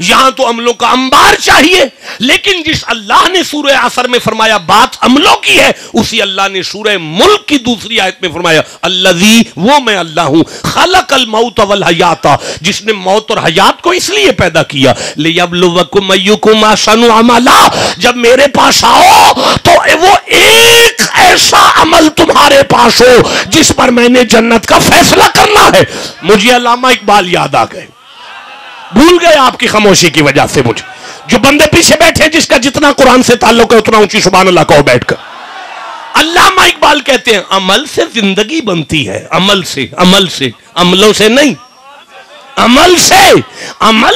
B: یہاں تو عملوں کا انبار چاہیے، لیکن جس اللہ نے سورہ عصر میں فرمایا بات عملوں کی ہے، اسی اللہ نے سورہ ملک کی دوسری آیت میں فرمایا الذی، وہ میں اللہ ہوں، خلق الموت والحیات، جس نے موت اور حیات کو اس لیے پیدا کیا لیبلوکم ایکم احسن عملا، جب میرے پاس آؤ تو وہ ایک ایسا عمل تمہارے پاس ہو جس پر میں نے جنت کا فیصلہ کرنا ہے۔ مجھے علامہ اقبال یاد آ گئے، بھول گئے آپ کی خاموشی کی وجہ سے مجھے۔ جو بندے پیچھے بیٹھے جس کا جتنا قرآن سے تعلق ہے اتنا اونچی سبحان اللہ کہو بیٹھ کر۔ علامہ اقبال کہتے ہیں عمل سے زندگی بنتی ہے، عمل سے، عمل سے، عملوں سے نہیں، عمل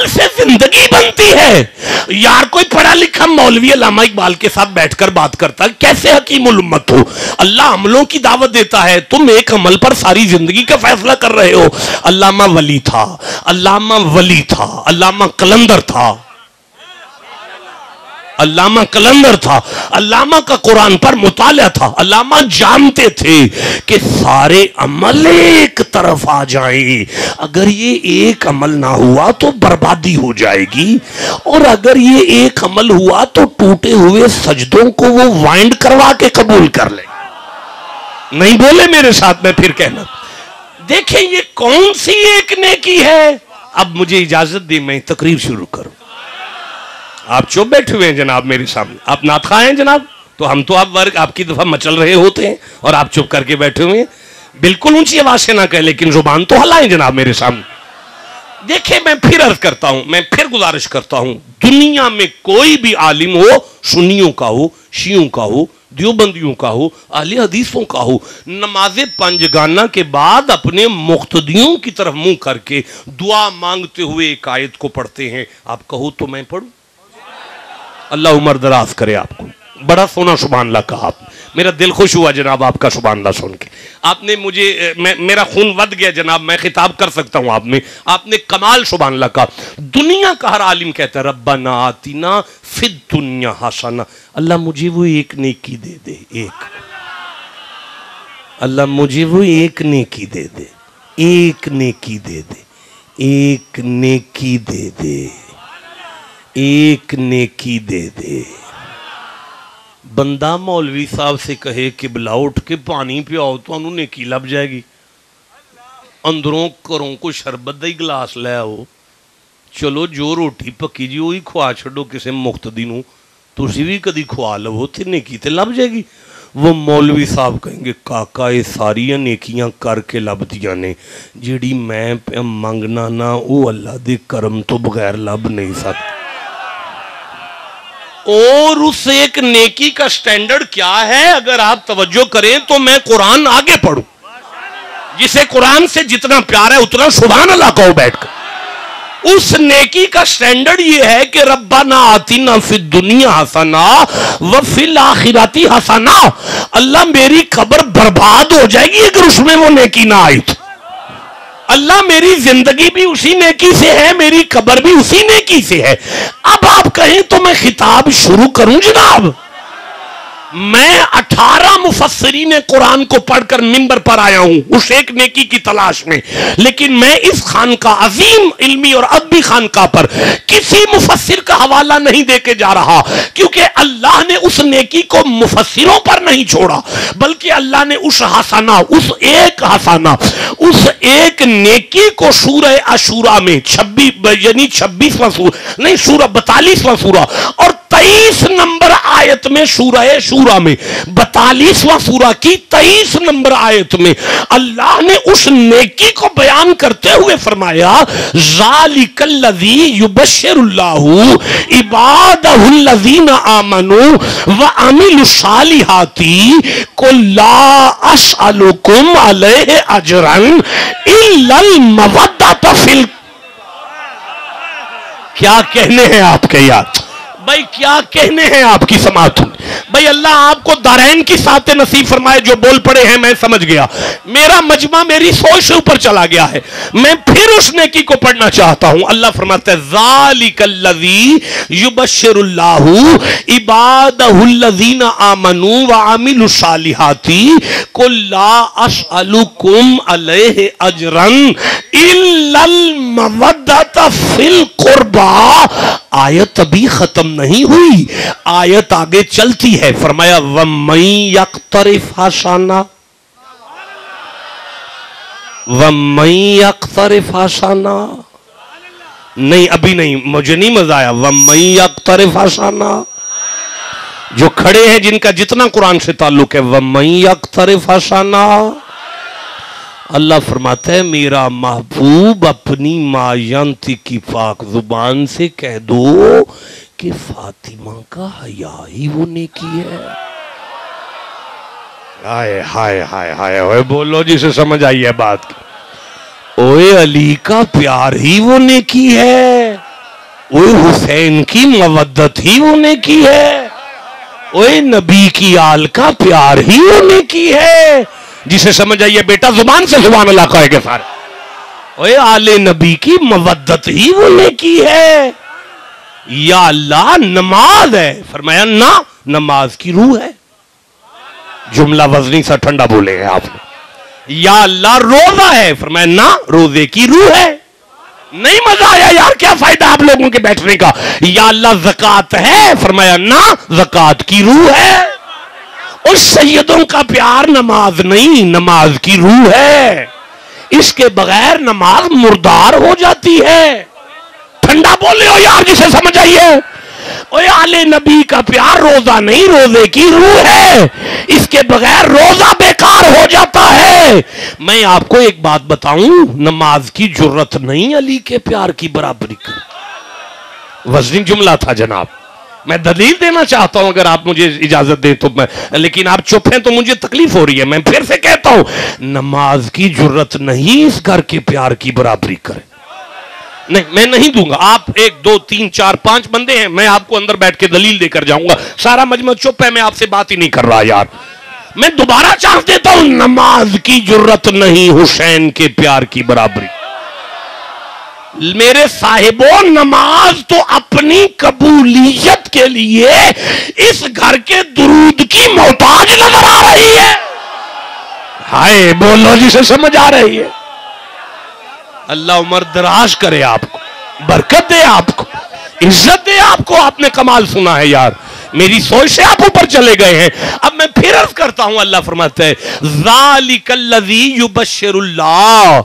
B: سے زندگی بنتی ہے۔ یار کوئی پڑھا لکھا مولوی علامہ اقبال کے ساتھ بیٹھ کر بات کرتا ہے، کیسے حکیم الامت ہو؟ اللہ عملوں کی دعوت دیتا ہے، تم ایک عمل پر ساری زندگی کا فیصلہ کر رہے ہو۔ علامہ ولی تھا، علامہ قلندر تھا، علامہ کا قرآن پر مطالعہ تھا۔ علامہ جانتے تھے کہ سارے عمل ایک طرف آ جائیں، اگر یہ ایک عمل نہ ہوا تو بربادی ہو جائے گی، اور اگر یہ ایک عمل ہوا تو ٹوٹے ہوئے سجدوں کو وہ وائنڈ کروا کے قبول کر لے۔ نہیں بولے میرے ساتھ، میں پھر کہنا، دیکھیں یہ کون سی ایک نیکی ہے؟ اب مجھے اجازت دی میں تقریر شروع کروں۔ آپ چپ بیٹھے ہوئے ہیں جناب میرے سامنے، آپ نعت خواہ ہیں جناب، تو ہم تو آپ کی دفعہ مچل رہے ہوتے ہیں اور آپ چپ کر کے بیٹھے ہوئے ہیں۔ بالکل اونچی آواز سے نہ کہیں لیکن زبان تو ہلائیں جناب میرے سامنے۔ دیکھیں میں پھر عرض کرتا ہوں، میں پھر گزارش کرتا ہوں، دنیا میں کوئی بھی عالم ہو، سنیوں کا ہو، شیعوں کا ہو، دیوبندیوں کا ہو، اہل حدیثوں کا ہو، نماز پنجگانہ کے بعد اپنے مقتدیوں کی طرف منہ کر کے دعا مانگتے ہوئے ایک آیت کو پڑھتے ہیں۔ آپ کہو تو میں پڑھوں؟ اللہ عمر دراز کرے آپ کو۔ بڑا سونا سبحان اللہ کہا آپ نے، میرا دل خوش ہوا جناب آپ کا سبحان اللہ سن کے۔ آپ نے مجھے، میرا خون ود گیا جناب، میں خطاب کر سکتا ہوں آپ نے کمال سبحان اللہ کہا۔ دنیا کا ہر عالم کہتا ہے ربنا آتنا فی الدنیا حسنہ، اللہ مجھے وہ ایک نیکی دے دے، ایک، اللہ مجھے وہ ایک نیکی دے دے، ایک نیکی دے دے، ایک نیکی دے دے، ایک نیکی دے دے۔ بندہ مولوی صاحب سے کہے قبلہ اٹھ کے پانی پیاؤ تو انہوں نیکی لب جائے گی، اندروں کروں کو شربت دے گلاس لے آؤ، چلو جو روٹی پکی جی وہی کھوا چھڑو کسے مقتدی نو، تسی بھی کدی کھوا لو تے نیکی تے لب جائے گی۔ وہ مولوی صاحب کہیں گے کاکا یہ ساریاں نیکیاں کر کے لب دیاں نے، جیڑی میں پہ منگنا نا وہ اللہ دے کرم تو بغیر لب نہیں سکتا۔ اور اس ایک نیکی کا سٹینڈرڈ کیا ہے؟ اگر آپ توجہ کریں تو میں قرآن آگے پڑھوں، جسے قرآن سے جتنا پیار ہے اتنا سبحان اللہ کہو بیٹھ کر۔ اس نیکی کا سٹینڈرڈ یہ ہے کہ ربنا آتنا فی الدنیا حسنہ وفی الآخرۃ حسنہ، اللہ میری قبر برباد ہو جائے گی اگر اس میں وہ نیکی نہ آئی تو، اللہ میری زندگی بھی اسی نیکی سے ہے، میری قبر بھی اسی نیکی سے ہے۔ اب آپ کہیں تو میں خطاب شروع کروں جناب؟ میں 18 مفسرین قرآن کو پڑھ کر منبر پر آیا ہوں اس ایک نیکی کی تلاش میں، لیکن میں اس خانقاہ عظیم علمی اور ادبی خانقاہ پر کسی مفسر کا حوالہ نہیں دے کے جا رہا، کیونکہ اللہ نے اس نیکی کو مفسروں پر نہیں چھوڑا، بلکہ اللہ نے اس حسنہ، اس ایک نیکی کو سورہ عاشوراء میں 26واں سورہ نہیں، سورہ 42واں سورہ اور 23 نمبر آیت میں سورہ شورى میں 42واں سورہ کی 23 نمبر آیت میں اللہ نے اس نیکی کو بیان کرتے ہوئے فرمایا ذالک الذی یبشر اللہ عبادہ الذین آمنوا وعملوا الصالحات قل لا اسألکم علیہ اجرا الا المودۃ فی کیا کہنے ہیں آپ کے یاد بھائی، کیا کہنے ہیں آپ کی سماعت؟
C: بھائی اللہ آپ کو دارین کی ساتھ نصیب فرمائے. جو بول پڑے ہیں میں سمجھ گیا, میرا مجمع میری سوچ سے اوپر چلا گیا ہے, میں پھر اس نیکی کو پڑھنا چاہتا ہوں. اللہ فرماتا ہے ذالک الذی یبشر اللہ عبادہ الذین آمنوا وعملوا الصالحات قل لا اسألکم علیہ اجرا الا المودۃ فی القربى. آیت ابھی ختم نہیں ہوئی, آیت آگے چلتی ہے. فرمایا وَمَن يَقْتَرِفْ حَسَنًا, وَمَن يَقْتَرِفْ حَسَنًا, نہیں ابھی نہیں, مجھے نہیں مزہ آیا. وَمَن يَقْتَرِفْ حَسَنًا, جو کھڑے ہیں جن کا جتنا قرآن سے تعلق ہے, وَمَن يَقْتَرِفْ حَسَنًا. اللہ فرماتا ہے میرا محبوب اپنی ماینتی کی پاک زبان سے کہہ دو کہ فاطمہ کا حیا ہی وہ نیکی ہے. ہائے ہائے ہائے ہائے ہوئے, بولو جسے سمجھ آئی ہے بات کی. اوے علی کا پیار ہی وہ نیکی ہے, اوے حسین کی مودت ہی وہ نیکی ہے, اوے نبی کی آل کا پیار ہی وہ نیکی ہے. جسے سمجھ آئیے بیٹا زبان سے سبحان اللہ کہے گے سارے. اوے آل نبی کی مودت ہی وہ نیکی ہے. یا اللہ نماز ہے, فرمایا نہ, نماز کی روح ہے. جملہ وزنی سا ٹھنڈا بولے ہیں آپ نے. یا اللہ روزہ ہے, فرمایا نہ, روزے کی روح ہے. نہیں مزہ آیا یار, کیا فائدہ آپ لوگوں کے بیٹھنے کا. یا اللہ زکوٰۃ ہے, فرمایا نہ, زکوٰۃ کی روح ہے. اس سیدوں کا پیار نماز نہیں, نماز کی روح ہے. اس کے بغیر نماز مردار ہو جاتی ہے. ٹھنڈا بولے ہو یار جسے سمجھ آئیے. اوے آل نبی کا پیار روزہ نہیں, روزے کی روح ہے. اس کے بغیر روزہ بیکار ہو جاتا ہے. میں آپ کو ایک بات بتاؤں, نماز کی جرت نہیں علی کے پیار کی برابری کر. وزنی جملہ تھا جناب, میں دلیل دینا چاہتا ہوں اگر آپ مجھے اجازت دیں تو, میں لیکن آپ چپ ہیں تو مجھے تکلیف ہو رہی ہے. میں پھر سے کہتا ہوں, نماز کی جرت نہیں اس گھر کے پیار کی برابری کرے. نہیں, میں نہیں دوں گا. آپ 1 2 3 4 5 بندے ہیں, میں آپ کو اندر بیٹھ کے دلیل دے کر جاؤں گا. سارا مجمع چپ ہے, میں آپ سے بات ہی نہیں کر رہا یار. میں دوبارہ چانس دیتا ہوں, نماز کی جرت نہیں حسین کے پیار کی برابری. میرے صاحبوں, نماز تو اپنی قبولیت کے لیے اس گھر کے درود کی محتاج نظر آ رہی ہے. ہائے بولو جسے سمجھ آ رہی ہے. اللہ عمر دراز کرے, آپ کو برکت دے, آپ کو عزت دے. آپ کو, آپ نے کمال سنا ہے یار, میری سوچ سے آپ اوپر چلے گئے ہیں. اب میں پھر عرض کرتا ہوں, اللہ فرماتا ہے ذالک الذی یبشر اللہ,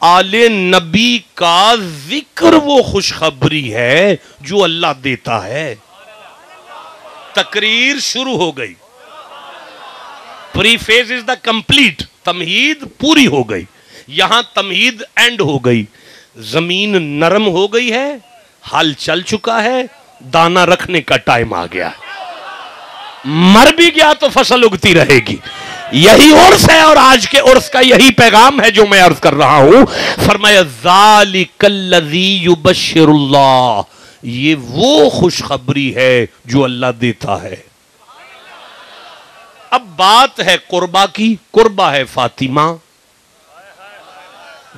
C: آل نبی کا ذکر وہ خوشخبری ہے جو اللہ دیتا ہے. تقریر شروع ہو گئی, پری فیز از دا کمپلیٹ, تمہید پوری ہو گئی. یہاں تمہید اینڈ ہو گئی. زمین نرم ہو گئی ہے, حل چل چکا ہے, دانہ رکھنے کا ٹائم آ گیا ہے. مر بھی گیا تو فصل اگتی رہے گی. یہی عرس ہے, اور آج کے عرس کا یہی پیغام ہے جو میں عرض کر رہا ہوں. فرمایا ذالک الذی یبشر اللہ, یہ وہ خوشخبری ہے جو اللہ دیتا ہے. اب بات ہے قربہ کی. قربہ ہے فاطمہ.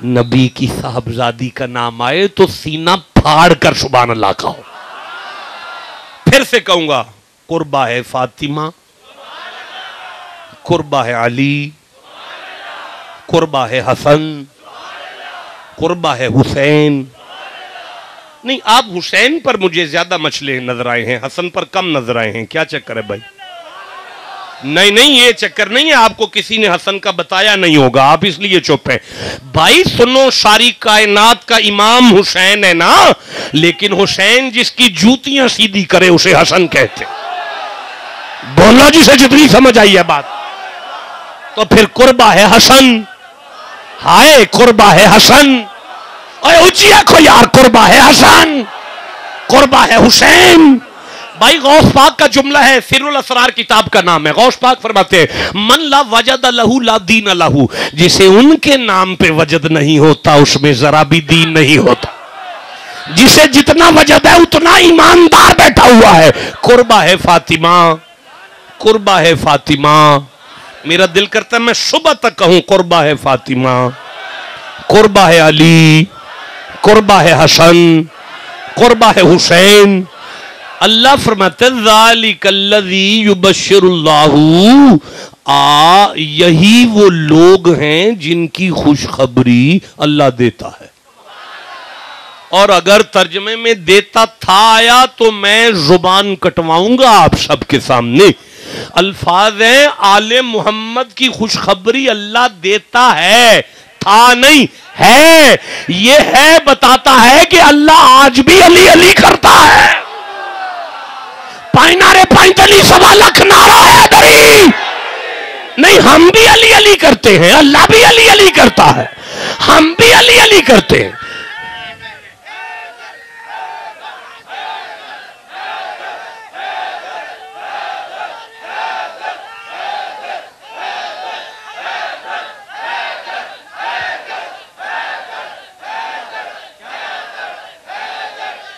C: نبی کی صاحبزادی کا نام آئے تو سینہ پھاڑ کر سبحان اللہ کہو. پھر سے کہوں گا, قربہ ہے فاطمہ, قربہ ہے علی, قربہ ہے حسن, قربہ ہے حسین. نہیں, آپ حسین پر مجھے زیادہ مچلے نظر آئے ہیں, حسن پر کم نظر آئے ہیں. کیا چکر ہے بھائی؟ نہیں, یہ چکر نہیں ہے. آپ کو کسی نے حسن کا بتایا نہیں ہوگا, آپ اس لیے چپ ہیں. بھائی سنو, ساری کائنات کا امام حسین ہے نا, لیکن حسین جس کی جوتیاں سیدھی کرے اسے حسن کہتے. بولنا جسے جتنی سمجھ آئی ہے بات. تو پھر قربہ ہے حسن. ہائے قربہ ہے حسن. اے اونچی آنکھو یار, قربہ ہے حسن, قربہ ہے حسین. بھائی غوث پاک کا جملہ ہے, سر الاسرار کتاب کا نام ہے. غوث پاک فرماتے ہیں من لا وجد لہو لا دین لہو, جسے ان کے نام پہ وجد نہیں ہوتا اس میں ذرا بھی دین نہیں ہوتا. جسے جتنا وجد ہے اتنا ایماندار بیٹھا ہوا ہے. قربہ ہے فاطمہ. قربہ ہے فاطمہ. میرا دل کرتا ہے میں صبح تک کہوں قربہ ہے فاطمہ، قربہ ہے علی، قربہ ہے حسن، قربہ ہے حسین. اللہ فرماتے ہیں ذالک الذی یبشر اللہ، یہی وہ لوگ ہیں جن کی خوشخبری اللہ دیتا ہے. اور اگر ترجمے میں دیتا تھا آیا تو میں زبان کٹواؤں گا آپ سب کے سامنے. الفاظ ہیں آل محمد کی خوشخبری اللہ دیتا ہے، تھا نہیں ہے. یہ ہے بتاتا ہے کہ اللہ آج بھی علی علی کرتا ہے. پائنارے پائنتلی سوا لکھ نعرہ ہے دری نہیں، ہم بھی علی علی کرتے ہیں، اللہ بھی علی علی کرتا ہے، ہم بھی علی علی کرتے ہیں.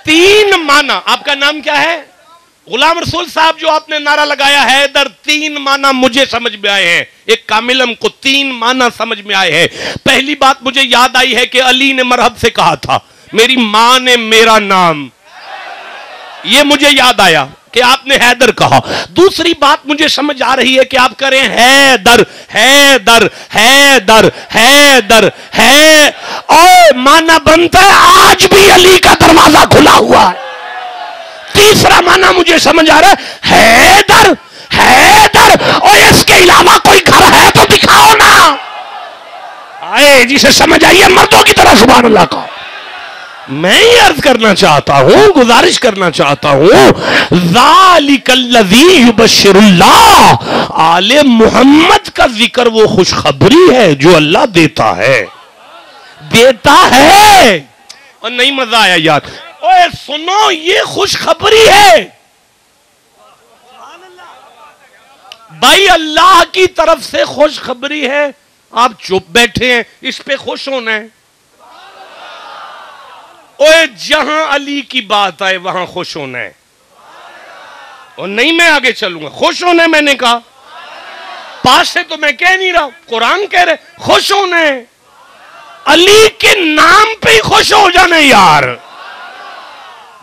C: تین معنی. آپ کا نام کیا ہے؟ غلام رسول صاحب. جو آپ نے نعرہ لگایا ہے ادھر، تین معنی مجھے سمجھ میں آئے ہیں. ایک کاملم کو تین معنی سمجھ میں آئے ہیں. پہلی بات مجھے یاد آئی ہے کہ علی نے مرحب سے کہا تھا میری ماں نے میرا نام، یہ مجھے یاد آیا کہ آپ نے حیدر کہا. دوسری بات مجھے سمجھ آ رہی ہے کہ آپ کریں حیدر حیدر حیدر حیدر ہے، اور معنی بنتا ہے آج بھی علی کا دروازہ کھلا ہوا ہے. تیسرا معنی مجھے سمجھ آ رہا ہے حیدر حیدر، اور اس کے علاوہ کوئی گھر ہے تو دکھاؤ نا. آئے جسے سمجھ آئیے مردوں کی طرح سبحان اللہ کا. میں یہ عرض کرنا چاہتا ہوں، گزارش کرنا چاہتا ہوں، ذالک الذی یبشر اللہ، آل محمد کا ذکر وہ خوشخبری ہے جو اللہ دیتا ہے، دیتا ہے. اور نہیں مزہ آیا یار؟ اوے سنو، یہ خوشخبری ہے بھائی، اللہ کی طرف سے خوشخبری ہے. آپ چپ بیٹھے ہیں، اس پہ خوش ہونا ہے. اوے جہاں علی کی بات آئے وہاں خوش ہونا ہے. اور نہیں میں آگے چلوں گا، خوش ہونا ہے. میں نے کہا پاس سے تو میں کہہ نہیں رہا، قرآن کہہ رہے خوش ہونا ہے. علی کے نام پہ ہی خوش ہو جانا ہے یار.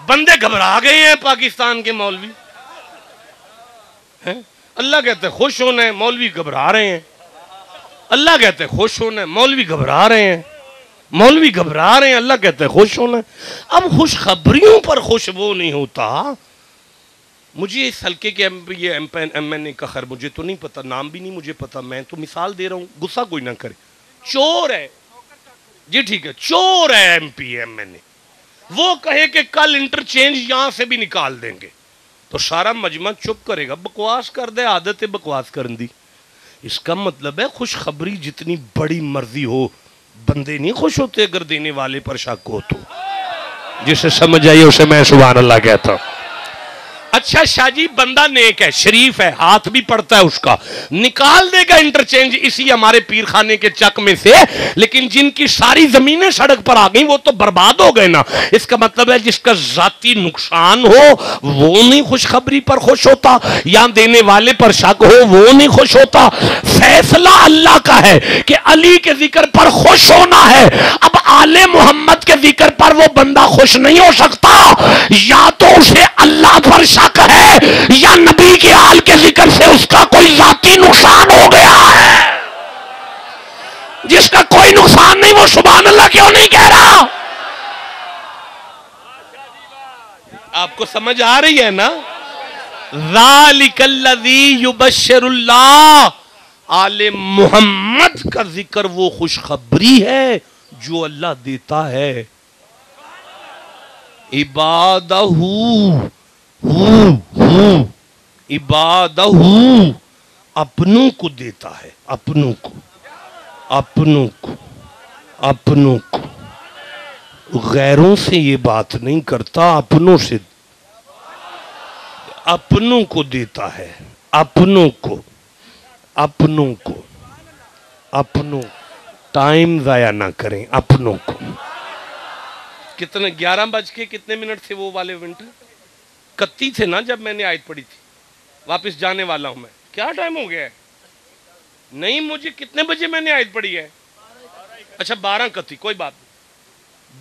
C: بندے گھبرا گئے ہیں پاکستان کے مولوی. اللہ کہتے ہیں خوش ہونا ہے، مولوی گھبرا رہے ہیں. اللہ کہتے ہیں خوش ہونا ہے، مولوی گھبرا رہے ہیں. مولوی گھبرا رہے ہیں، اللہ کہتے ہیں خوش ہونا ہے. اب خوشخبریوں پر خوش وہ نہیں ہوتا. مجھے اس حلقے کے ایم این اے کا خیر مجھے تو نہیں پتا، نام بھی نہیں مجھے پتا، میں تو مثال دے رہا ہوں، غصہ کوئی نہ کرے. چور ہے جی، ٹھیک ہے، چور ہے ایم پی ایم این اے. وہ کہے کہ کل انٹرچینج یہاں سے بھی نکال دیں گے تو سارا مجمع چپ کرے گا. بکواس کر دے، عادت ہے بکواس کرن دی. اس کا مطلب ہے خوشخبری جتنی بڑی مرضی ہو، بندے نہیں خوش ہوتے اگر دینے والے پر شک ہو. تو جسے سمجھ آئیے اسے میں سبحان اللہ کہتا ہوں. اچھا شاہ جی بندہ نیک ہے، شریف ہے، ہاتھ بھی پڑتا ہے اس کا، نکال دے گا انٹرچینج اسی ہمارے پیر خانے کے چک میں سے. لیکن جن کی ساری زمینیں سڑک پر آ گئیں وہ تو برباد ہو گئے نا. اس کا مطلب ہے جس کا ذاتی نقصان ہو وہ نہیں خوشخبری پر خوش ہوتا، یا دینے والے پر شک ہو وہ نہیں خوش ہوتا. فیصلہ اللہ کا ہے کہ علی کے ذکر پر خوش ہونا ہے. اب آل محمد کے ذکر پر وہ بندہ خوش نہیں ہو سکتا، یا تو اسے اللہ پر شک ہے یا نبی کے آل کے ذکر سے اس کا کوئی ذاتی نقصان ہو گیا ہے. جس کا کوئی نقصان نہیں وہ سبحان اللہ کیوں نہیں کہہ رہا؟ آپ کو سمجھ آ رہی ہے نا؟ ذالک الذی یبشر اللہ، آل محمد کا ذکر وہ خوشخبری ہے جو اللہ دیتا ہے. عبادہ عبادہ اپنوں کو دیتا ہے، اپنوں کو اپنوں کو اپنوں کو. غیروں سے یہ بات نہیں کرتا، اپنوں سے، اپنوں کو دیتا ہے، اپنوں کو اپنوں کو اپنوں. ٹائم ضائع نہ کریں، اپنوں کو. کتنے 11 بج کے کتنے منٹ تھے وہ والے منٹ؟ 31 تھے نا جب میں نے آیت پڑھی تھی. واپس جانے والا ہوں میں. کیا ٹائم ہو گیا ہے؟ نہیں مجھے کتنے بجے میں نے آیت پڑھی ہے؟ اچھا 12 کا تھی، کوئی بات نہیں.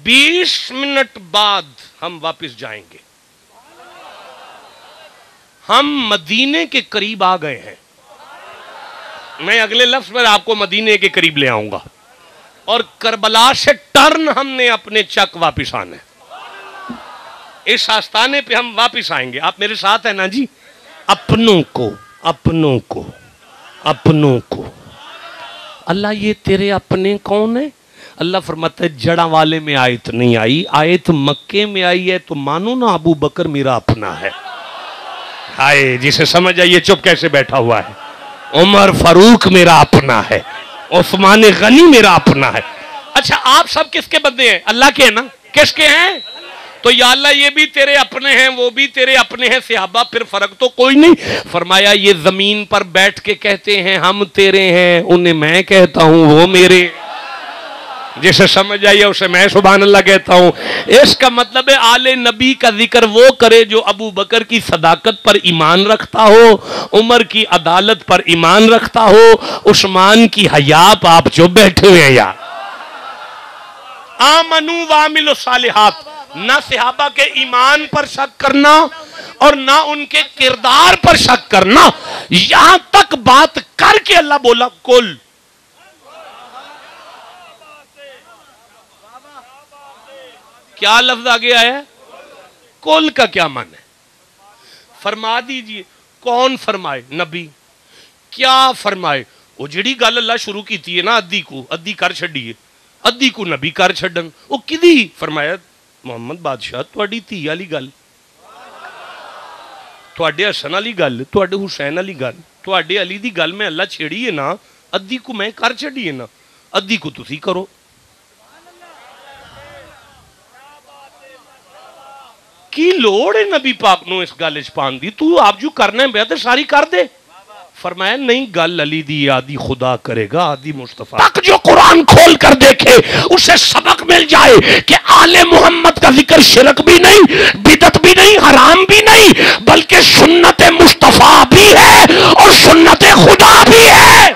C: 20 منٹ بعد ہم واپس جائیں گے. ہم مدینے کے قریب آ گئے ہیں. میں اگلے لفظ پر آپ کو مدینے کے قریب لے آؤں گا. اور کربلا سے ٹرن ہم نے اپنے چک واپس آنا ہے. اس آستانے پہ ہم واپس آئیں گے. آپ میرے ساتھ ہیں نا جی؟ اپنوں کو اپنوں کو اپنوں کو. اللہ یہ تیرے اپنے کون ہیں؟ اللہ فرماتا ہے جڑا والے میں آیت نہیں آئی، آیت مکے میں آئی ہے تو مانو نا ابو بکر میرا اپنا ہے. ہائے جسے سمجھ آئیے چپ کیسے بیٹھا ہوا ہے. عمر فاروق میرا اپنا ہے، عثمان غنی میرا اپنا ہے. اچھا آپ سب کس کے بندے ہیں؟ اللہ کے ہیں نا؟ کس کے ہیں؟ تو یا اللہ یہ بھی تیرے اپنے ہیں، وہ بھی تیرے اپنے ہیں. صحابہ پھر فرق تو کوئی نہیں. فرمایا یہ زمین پر بیٹھ کے کہتے ہیں ہم تیرے ہیں، انہیں میں کہتا ہوں وہ میرے. جسے سمجھ آئیے اسے میں سبحان اللہ کہتا ہوں. اس کا مطلب ہے آل نبی کا ذکر وہ کرے جو ابو بکر کی صداقت پر ایمان رکھتا ہو، عمر کی عدالت پر ایمان رکھتا ہو، عثمان کی حیا پر آپ جو بیٹھے ہوئے ہیں. یا آمنو وعملوا الصالحات. نہ صحابہ کے ایمان پر شک کرنا اور نہ ان کے کردار پر شک کرنا. یہاں تک بات کر کے اللہ بولا کل. کیا لفظ آگے آیا ہے؟ کل کا کیا معنی ہے؟ فرما دیجئے. کون فرمائے؟ نبی. کیا فرمائے؟ وہ جڑی گل اللہ شروع کی تھی ہے نا ادھی کو ادھی کر چھڑیے، ادھی کو نبی کر چھڑن. وہ کدی فرمایا؟ محمد بادشاہ تھوڑی تھی والی گل، تھوڑے حسن والی گل، تھوڑے حسین والی گل، تھوڑے علی دی گل میں اللہ چھیڑی ہے نا، ادھی کو میں کر چھڑی ہے نا، ادھی کو تسی کرو. کی لوڑ ہے نبی پاک نو اس گل وچ پان دی؟ تو آپ جو کرنا ہے بہتر ساری کر دے. فرمایا نہیں گل علی دی آدھی خدا کرے گا آدھی مصطفیٰ. تک جو قرآن کھول کر دیکھے اسے سبق مل جائے کہ آل محمد کا ذکر شرک بھی نہیں، بدعت بھی نہیں، حرام بھی نہیں، بلکہ سنت مصطفیٰ بھی ہے اور سنت خدا بھی ہے.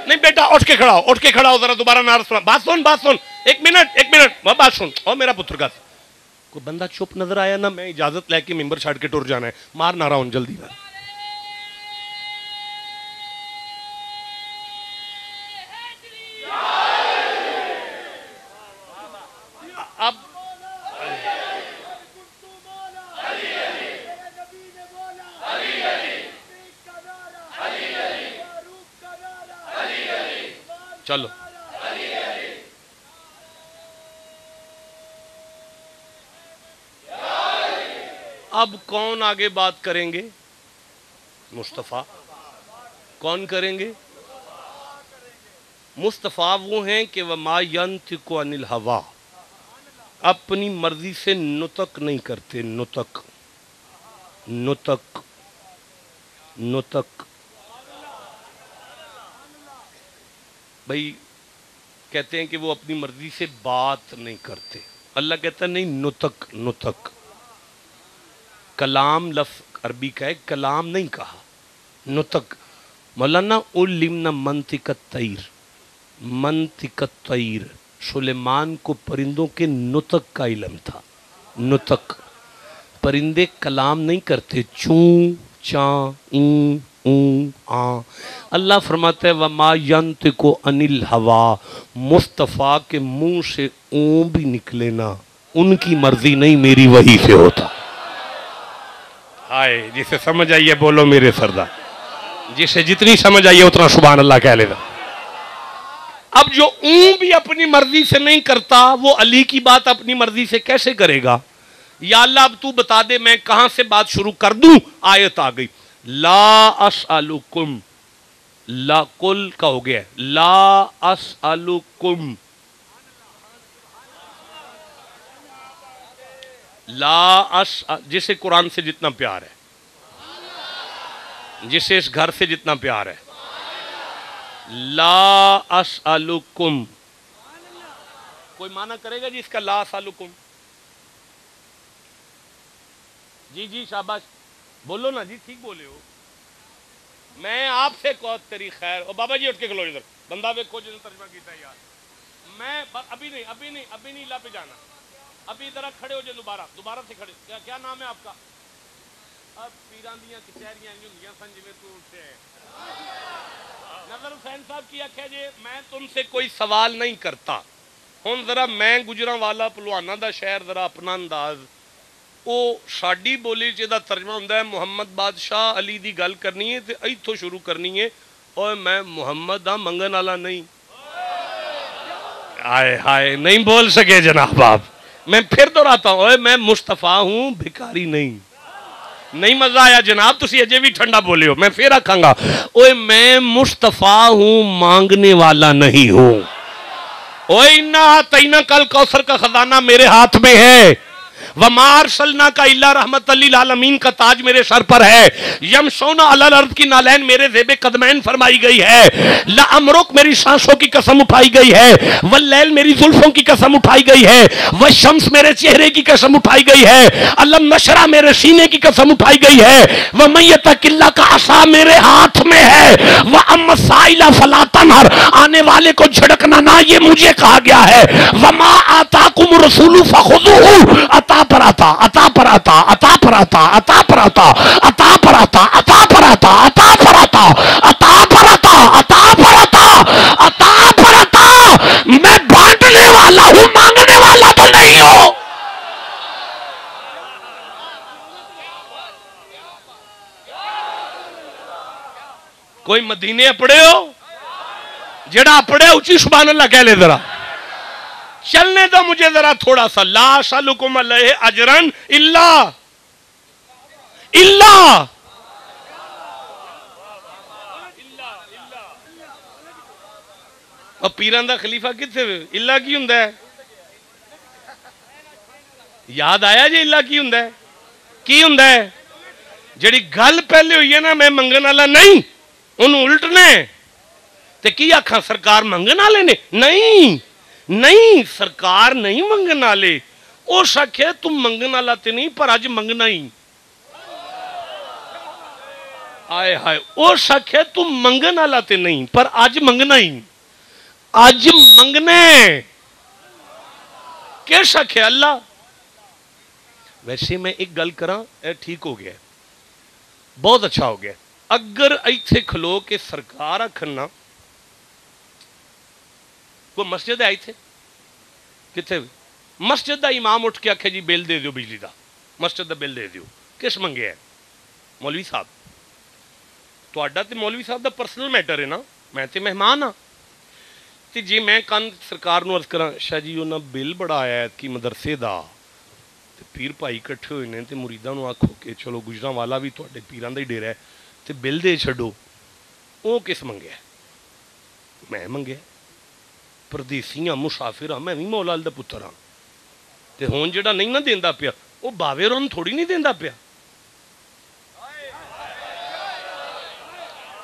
C: نہیں بیٹا اٹھ کے کھڑا ہو، اٹھ کے کھڑا ہو، ذرا دوبارہ نعرہ سنا. بات سن ایک منٹ بات سن. اور میرا پتر کا کوئی بندہ چپ نظر آیا نا، میں اجازت لے کے ممبر چھاڑ کے ٹور جانا ہے. مار نعرہ ہوں جلدی نہ. اب چلو اب کون آگے بات کریں گے؟ مصطفیٰ. کون کریں گے؟ مصطفیٰ وہ ہیں کہ وَمَا يَنْتِقُ عَنِ الْهَوَىٰ، اپنی مرضی سے نطق نہیں کرتے. نطق بھائی کہتے ہیں کہ وہ اپنی مرضی سے بات نہیں کرتے. اللہ کہتا ہے نہیں، نطق. کلام لفظ عربی کا ہے، کلام نہیں کہا، نطق. مولانا علمنا منطق الطیر. سلیمان کو پرندوں کے نطق کا علم تھا. نطق پرندے کلام نہیں کرتے، چوں چاں اوں اوں آں. اللہ فرماتا ہے وما ینطق عن الہوا، مصطفیٰ کے منہ سے اوں بھی نکلے نا، ان کی مرضی نہیں میری وحی سے ہوتا. آئے جسے سمجھ آئیے بولو میرے سردار. جسے جتنی سمجھ آئیے اتنا سبحان اللہ کہہ لینا. اب جو اون بھی اپنی مرضی سے نہیں کرتا وہ علی کی بات اپنی مرضی سے کیسے کرے گا؟ یا اللہ اب تو بتا دے میں کہاں سے بات شروع کر دوں. آیت آ گئی لا اسألکم، لا کل کا ہو گیا ہے، لا اسألکم، جسے قرآن سے جتنا پیار ہے، جسے اس گھر سے جتنا پیار ہے، لا اسألکم. کوئی معنی کرے گا جی اس کا لا اسألکم؟ جی جی شاباش بولو نا جی ٹھیک بولے ہو. میں آپ سے کو تیری خیر او بابا جی اٹھ کے کھلو ادھر بندہ ویکھو جن ترجمہ کیتا ہے یار. میں ابھی نہیں لا پہ جانا, ابھی ذرا کھڑے ہو جائے دوبارہ سے کھڑے. کیا نام ہے آپ کا؟ اب پیران دیاں کچہریاں ہوں سن جی تو سے نظر حسین صاحب کی آخیا جی میں تم سے کوئی سوال نہیں کرتا. ہوں ذرا میں گجراں والا پلوانا دا شہر ذرا اپنا انداز او ساڈی بولی دا ترجمہ ہوندا ہے محمد بادشاہ علی دی گل کرنی ہے تے ایتھوں شروع کرنی ہے. اوے میں محمد ہاں منگن والا نہیں. ہائے ہائے نہیں بول سکے جناب آپ. میں پھر دہراتا ہوں اوے میں مصطفیٰ ہوں بھکاری نہیں. نہیں مزہ آیا جناب تسی اجے بھی ٹھنڈا بولے ہو. میں پھر رکھاں گا اوے میں مصطفیٰ ہوں مانگنے والا نہیں ہوں. اوے انا تینا کل کوثر کا خزانہ میرے ہاتھ میں ہے. وَمَا أَرْسَلْنَاكَ إِلَّا رَحْمَةً لِلْعَالَمِينَ کا تاج میرے سر پر ہے. یمشون علی الارض کی نالین میرے زیب قدمین فرمائی گئی ہے. لَأَمْرُک میری سانسوں کی قسم اٹھائی گئی ہے. وَاللَّيْلِ میری زلفوں کی قسم اٹھائی گئی ہے. وَالشَّمْس میرے چہرے کی قسم اٹھائی گئی ہے. علم نشرہ میرے سینے کی قسم اٹھائی گئی ہے. وَمَن يَتَّقِ اللَّهَ کا عصا میرے ہاتھ میں ہے. وَأَمَّا السَّائِلَ فَلَا تَنْهَرْ آنے والے کو جھڑکنا نہ یہ مجھے کہا گیا ہے. وَمَا آتَاكُمُ الرَّسُولُ فَخُذُوهُ عطا پر آتا عطا پر آتا عطا پر آتا عطا پر آتا عطا پر آتا عطا پر آتا عطا پر آتا عطا پر آتا عطا پر آتا عطا پر آتا. میں بانٹنے والا ہوں مانگنے والا تو نہیں ہوں. کوئی مدینے اپڑے ہو جڑا اپڑے اچھی سبحان اللہ کہہ لے ذرا. چلنے دو مجھے ذرا تھوڑا سا. لا اسألکم علیہ اجرا الا اور پیران دا خلیفہ کتنے اللہ کی ہوں ہے؟ یاد آیا جی اللہ کی ہوں ہے کی ہوں ہے؟ جڑی گل پہلے ہوئی ہے نا میں منگن والا نہیں انہوں الٹنے تے کی آکھاں سرکار منگن والے نے نہیں نہیں سرکار نہیں منگن والے. او شک ہے تم منگن والا تے نہیں پر اج منگنا ہی. آئے ہائے او شک ہے تم منگن والا تے نہیں پر اج منگنا ہی. اج منگنے کیا شک ہے اللہ. ویسے میں ایک گل کراں اے ٹھیک ہو گیا بہت اچھا ہو گیا. اگر ایتھے کھلو کے سرکار آکھنا کوئی مسجد ہے ایتھے کتنے مسجد دا امام اٹھ کے آکھے جی بل دے دیو بجلی دا مسجد دا بل دے دیو کس منگے ہے؟ مولوی صاحب تو اڈا تے مولوی صاحب دا پرسنل میٹر ہے نا. میں تے مہمان ہاں تے جی میں کان سرکار نو عرض کراں شاہ جی انہاں بل بڑا آیا ہے کہ مدرسے دا تے پیر بھائی کٹھے ہوئے نے تے مریداں نو آکھو کہ چلو گجراں والا بھی تواڈے پیراں دا ہی ڈیرا ہے تے بل دے چھڈو. او کس منگے ہے؟ میں منگے پردیسی ہاں مسافر ہاں میں بھی مولا علی دا پتر ہاں تے ہون جڑا نہیں نہ دیندا پیا او باوے رون تھوڑی نہیں دیندا پیا.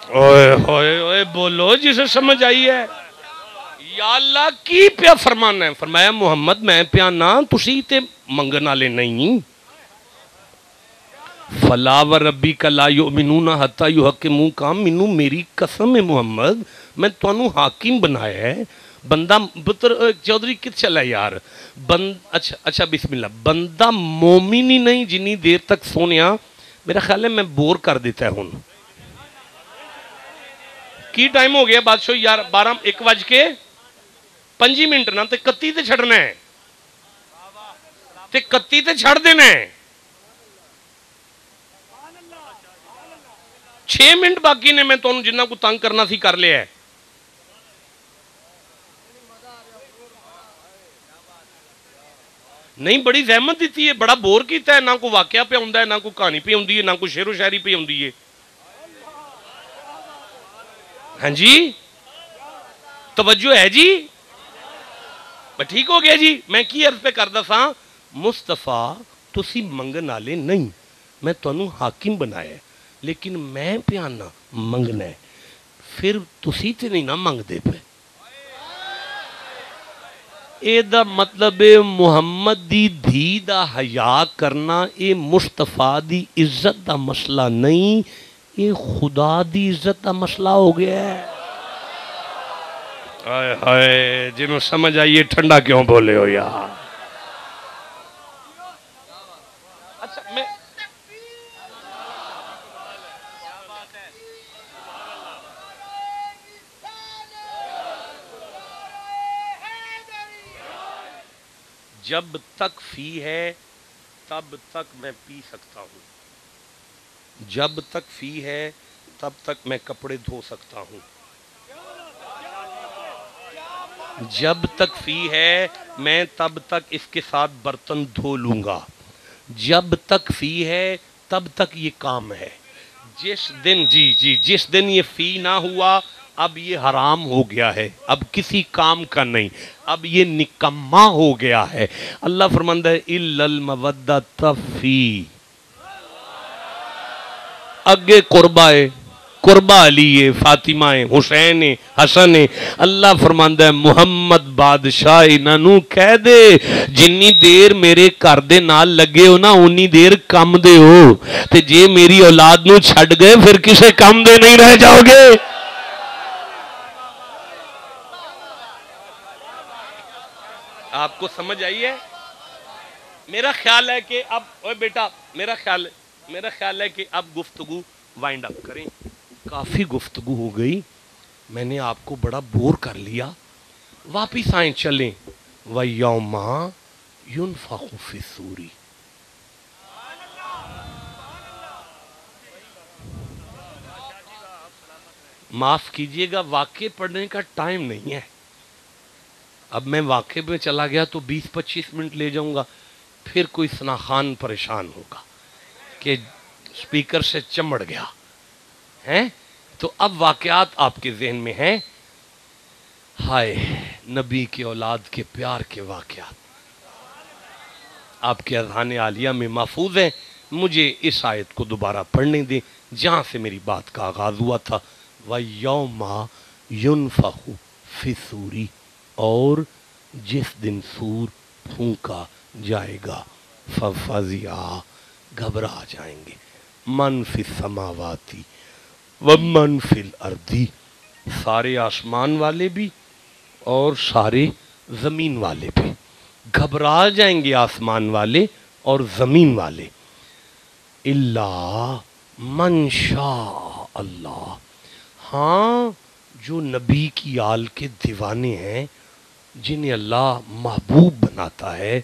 C: اوئے ہوئے اوئے بولو جسے سمجھ آئی ہے. یا اللہ کی پیا فرمانا ہے؟ فرمایا محمد میں پیا نا تسی تے منگن والے نہیں. فلا وربک لا یؤمنون حتی یحکموک منو میری قسم ہے محمد میں تانوں حاکم بنایا ہے. بندہ پتر چودھری کت چلا یار اچھا بسم اللہ. بندہ مومن ہی نہیں جنی دیر تک سونیا میرا خیال ہے میں بور کر دیتا ہے. ہوں کی ٹائم ہو گیا بادشاہ یار 12:01 نا تے 31 تے چھڑنا ہے تے 31 تے چھڑ دینا ہے. 6 منٹ باقی نے میں تانوں جنہ کو تنگ کرنا سی کر لیا ہے. نہیں بڑی زحمت دیتی ہے بڑا بور کیتا ہے. نہ کوئی واقعہ پہ ہوندا ہے نہ کوئی کہانی پہ ہوندی ہے نہ کوئی شعر و شاعری پہ ہوندی ہے. ہاں جی توجہ ہے جی ٹھیک ہو گیا جی. میں کی عرض پہ کردا سا مصطفیٰ تسی منگن والے نہیں میں تانوں حاکم بنایا ہے لیکن میں پیانا منگنا ہے. پھر تسی تے نہیں نہ منگ دے پہ اے دا مطلب محمد دی دھی دا حیا کرنا اے مصطفیٰ دی عزت دا مسئلہ نہیں، اے خدا دی عزت دا مسئلہ ہو گیا ہے۔ ہائے ہائے، جنہوں سمجھ آئیے ٹھنڈا کیوں بولے ہو یار؟ اچھا میں جب تک فی ہے تب تک میں پی سکتا ہوں، جب تک فی ہے تب تک میں کپڑے دھو سکتا ہوں، جب تک فی ہے میں تب تک اس کے ساتھ برتن دھو لوں گا، جب تک فی ہے تب تک یہ کام ہے۔ جس دن جس دن یہ فی نہ ہوا اب یہ حرام ہو گیا ہے، اب کسی کام کا نہیں، اب یہ نکما ہو گیا ہے۔ اللہ فرماتا ہے اِلَّا الْمَوَدَّةَ فِي، اگے قربہ علی فاطمہ حسین حسن، اللہ فرماتا ہے محمد بادشاہ انہوں کہہ دے جنی دیر میرے گھر دے نال لگے ہو نا انی دیر کم دے ہو، تے جے میری اولاد نو چھڈ گئے پھر کسے کم دے نہیں رہ جاؤ گے۔ آپ کو سمجھ آئی ہے؟ میرا خیال ہے کہ اب اوے بیٹا میرا خیال ہے کہ اب گفتگو وائنڈ اپ کریں، کافی گفتگو ہو گئی، میں نے آپ کو بڑا بور کر لیا، واپس آئیں چلیں۔ وَيَوْمَ يُنْفَخُ فِي الصُّورِ، معاف کیجئے گا واقعے پڑھنے کا ٹائم نہیں ہے، اب میں واقعے میں چلا گیا تو 20-25 منٹ لے جاؤں گا، پھر کوئی ثنا خان پریشان ہوگا کہ سپیکر سے چمڑ گیا ہیں۔ تو اب واقعات آپ کے ذہن میں ہیں، ہائے نبی کی اولاد کے پیار کے واقعات آپ کے اذہان عالیہ میں محفوظ ہیں۔ مجھے اس آیت کو دوبارہ پڑھنے دیں جہاں سے میری بات کا آغاز ہوا تھا، وَيَوْمَ يُنْفَخُ فِي الصُّورِ، اور جس دن سور پھونکا جائے گا، فَفَزِعَ، گھبرا جائیں گے، مَن فِي السَّمَاوَاتِ وَمَن فِي الْأَرْضِ، سارے آسمان والے بھی اور سارے زمین والے بھی، گھبرا جائیں گے آسمان والے اور زمین والے، اِلَّا مَن شَاءَ اللہ، ہاں جو نبی کی آل کے دیوانے ہیں، جنہیں اللہ محبوب بناتا ہے،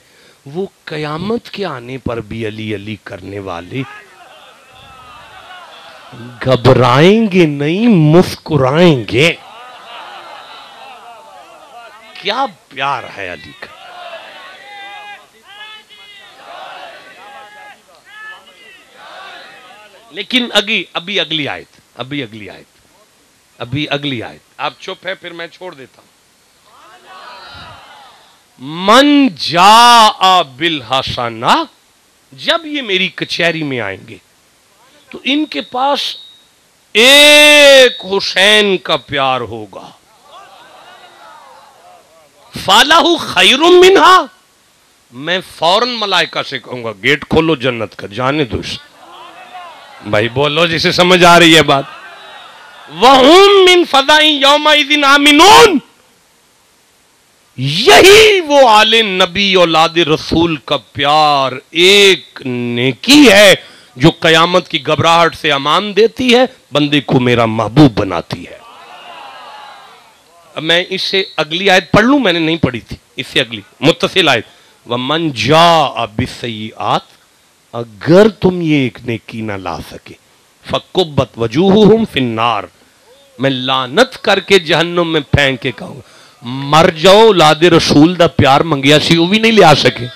C: وہ قیامت کے آنے پر بھی علی علی کرنے والے گھبرائیں گے نہیں، مسکرائیں گے۔ کیا پیار ہے علی کا۔ لیکن ابھی اگلی آیت آپ چپ ہے پھر میں چھوڑ دیتا ہوں۔ من جاء بالحسنہ، جب یہ میری کچہری میں آئیں گے تو ان کے پاس ایک حسین کا پیار ہوگا، فَلَهُ خَيْرٌ مِّنْهَا، میں فوراً ملائکہ سے کہوں گا گیٹ کھولو جنت کا، جانے دو اس بھائی، بولو جسے سمجھ آ رہی ہے بات۔ وَهُم مِّن فَزَعٍ يَوْمَئِذٍ آمِنُونَ، یہی وہ آل نبی اولاد رسول کا پیار ایک نیکی ہے جو قیامت کی گھبراہٹ سے امان دیتی ہے، بندے کو میرا محبوب بناتی ہے۔ اب میں اس سے اگلی آیت پڑھ لوں، میں نے نہیں پڑھی تھی، اس سے اگلی متصل آیت، وَمَن جَاءَ بِالسَّيِّئَاتِ، اگر تم یہ ایک نیکی نہ لا سکے، فَقُبَّتْ وَجُوهُهُمْ فِي النَّارِ، میں لعنت کر کے جہنم میں پھینک کے کہوں گا، مر جاؤ اولاد رسول دا پیار منگیا سی وہ بھی نہیں لیا سکے۔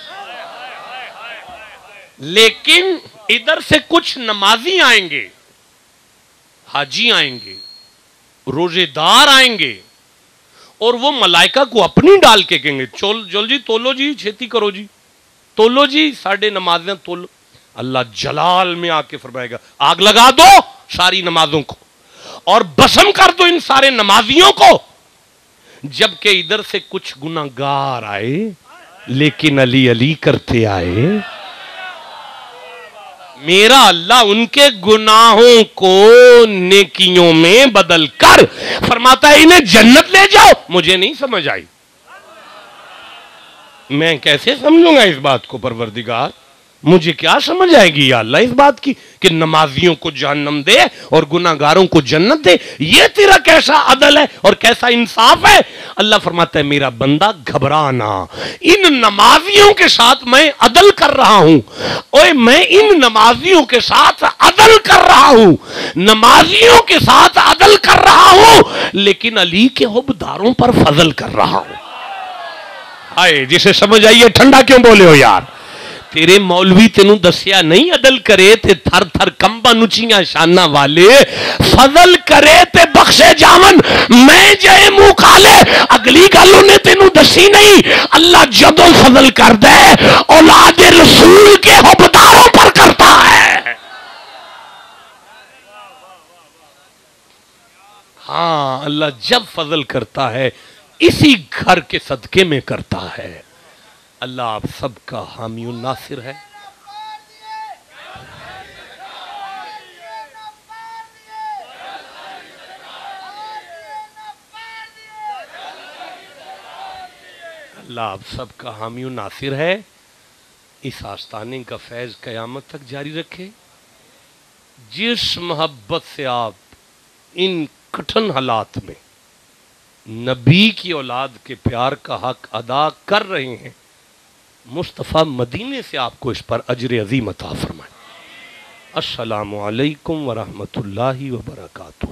C: لیکن ادھر سے کچھ نمازی آئیں گے، حاجی آئیں گے، روزے دار آئیں گے، اور وہ ملائکہ کو اپنی ڈال کے کہیں گے چول جی تولو جی چھیتی کرو جی، تولو جی ساڑھے نمازیں تولو۔ اللہ جلال میں آ کے فرمائے گا آگ لگا دو ساری نمازوں کو اور بسم کر دو ان سارے نمازیوں کو جبکہ ادھر سے کچھ گناہگار آئے لیکن علی علی کرتے آئے. میرا اللہ ان کے گناہوں کو نیکیوں میں بدل کر فرماتا ہے انہیں جنت لے جاؤ. مجھے نہیں سمجھ آئی. میں کیسے سمجھوں گا اس بات کو پروردگار؟ مجھے کیا سمجھ آئے گی یا اللہ اس بات کی کہ نمازیوں کو جہنم دے اور گناہگاروں کو جنت دے؟ یہ تیرا کیسا عدل ہے اور کیسا انصاف ہے؟ اللہ فرماتا ہے میرا بندہ گھبرانا، ان نمازیوں کے ساتھ میں عدل کر رہا ہوں. اوے میں ان نمازیوں کے ساتھ عدل کر رہا ہوں، نمازیوں کے ساتھ عدل کر رہا ہوں، لیکن علی کے حبداروں پر فضل کر رہا ہوں. آئے جسے سمجھ آئیے ٹھنڈا کیوں بولے ہو یار؟ تیرے مولوی تینوں دسیا نہیں عدل کرے تے تھر تھر کمبا نچیاں شانہ والے، فضل کرے تے بخشے جاون میں جائے منہ کھالے. اگلی گالوں نے تینوں دسی نہیں. اللہ جدو فضل کر دے اولاد رسول کے حبداروں پر کرتا ہے. ہاں اللہ جب فضل کرتا ہے اسی گھر کے صدقے میں کرتا ہے. اللہ آپ سب کا حامی و ناصر ہے. اللہ آپ سب کا حامی و ناصر ہے. اس آستانے کا فیض قیامت تک جاری رکھے. جس محبت سے آپ ان کٹھن حالات میں نبی کی اولاد کے پیار کا حق ادا کر رہے ہیں، مصطفیٰ مدینے سے آپ کو اس پر اجر عظیم عطا فرمائے. السلام علیکم ورحمۃ اللہ وبرکاتہ.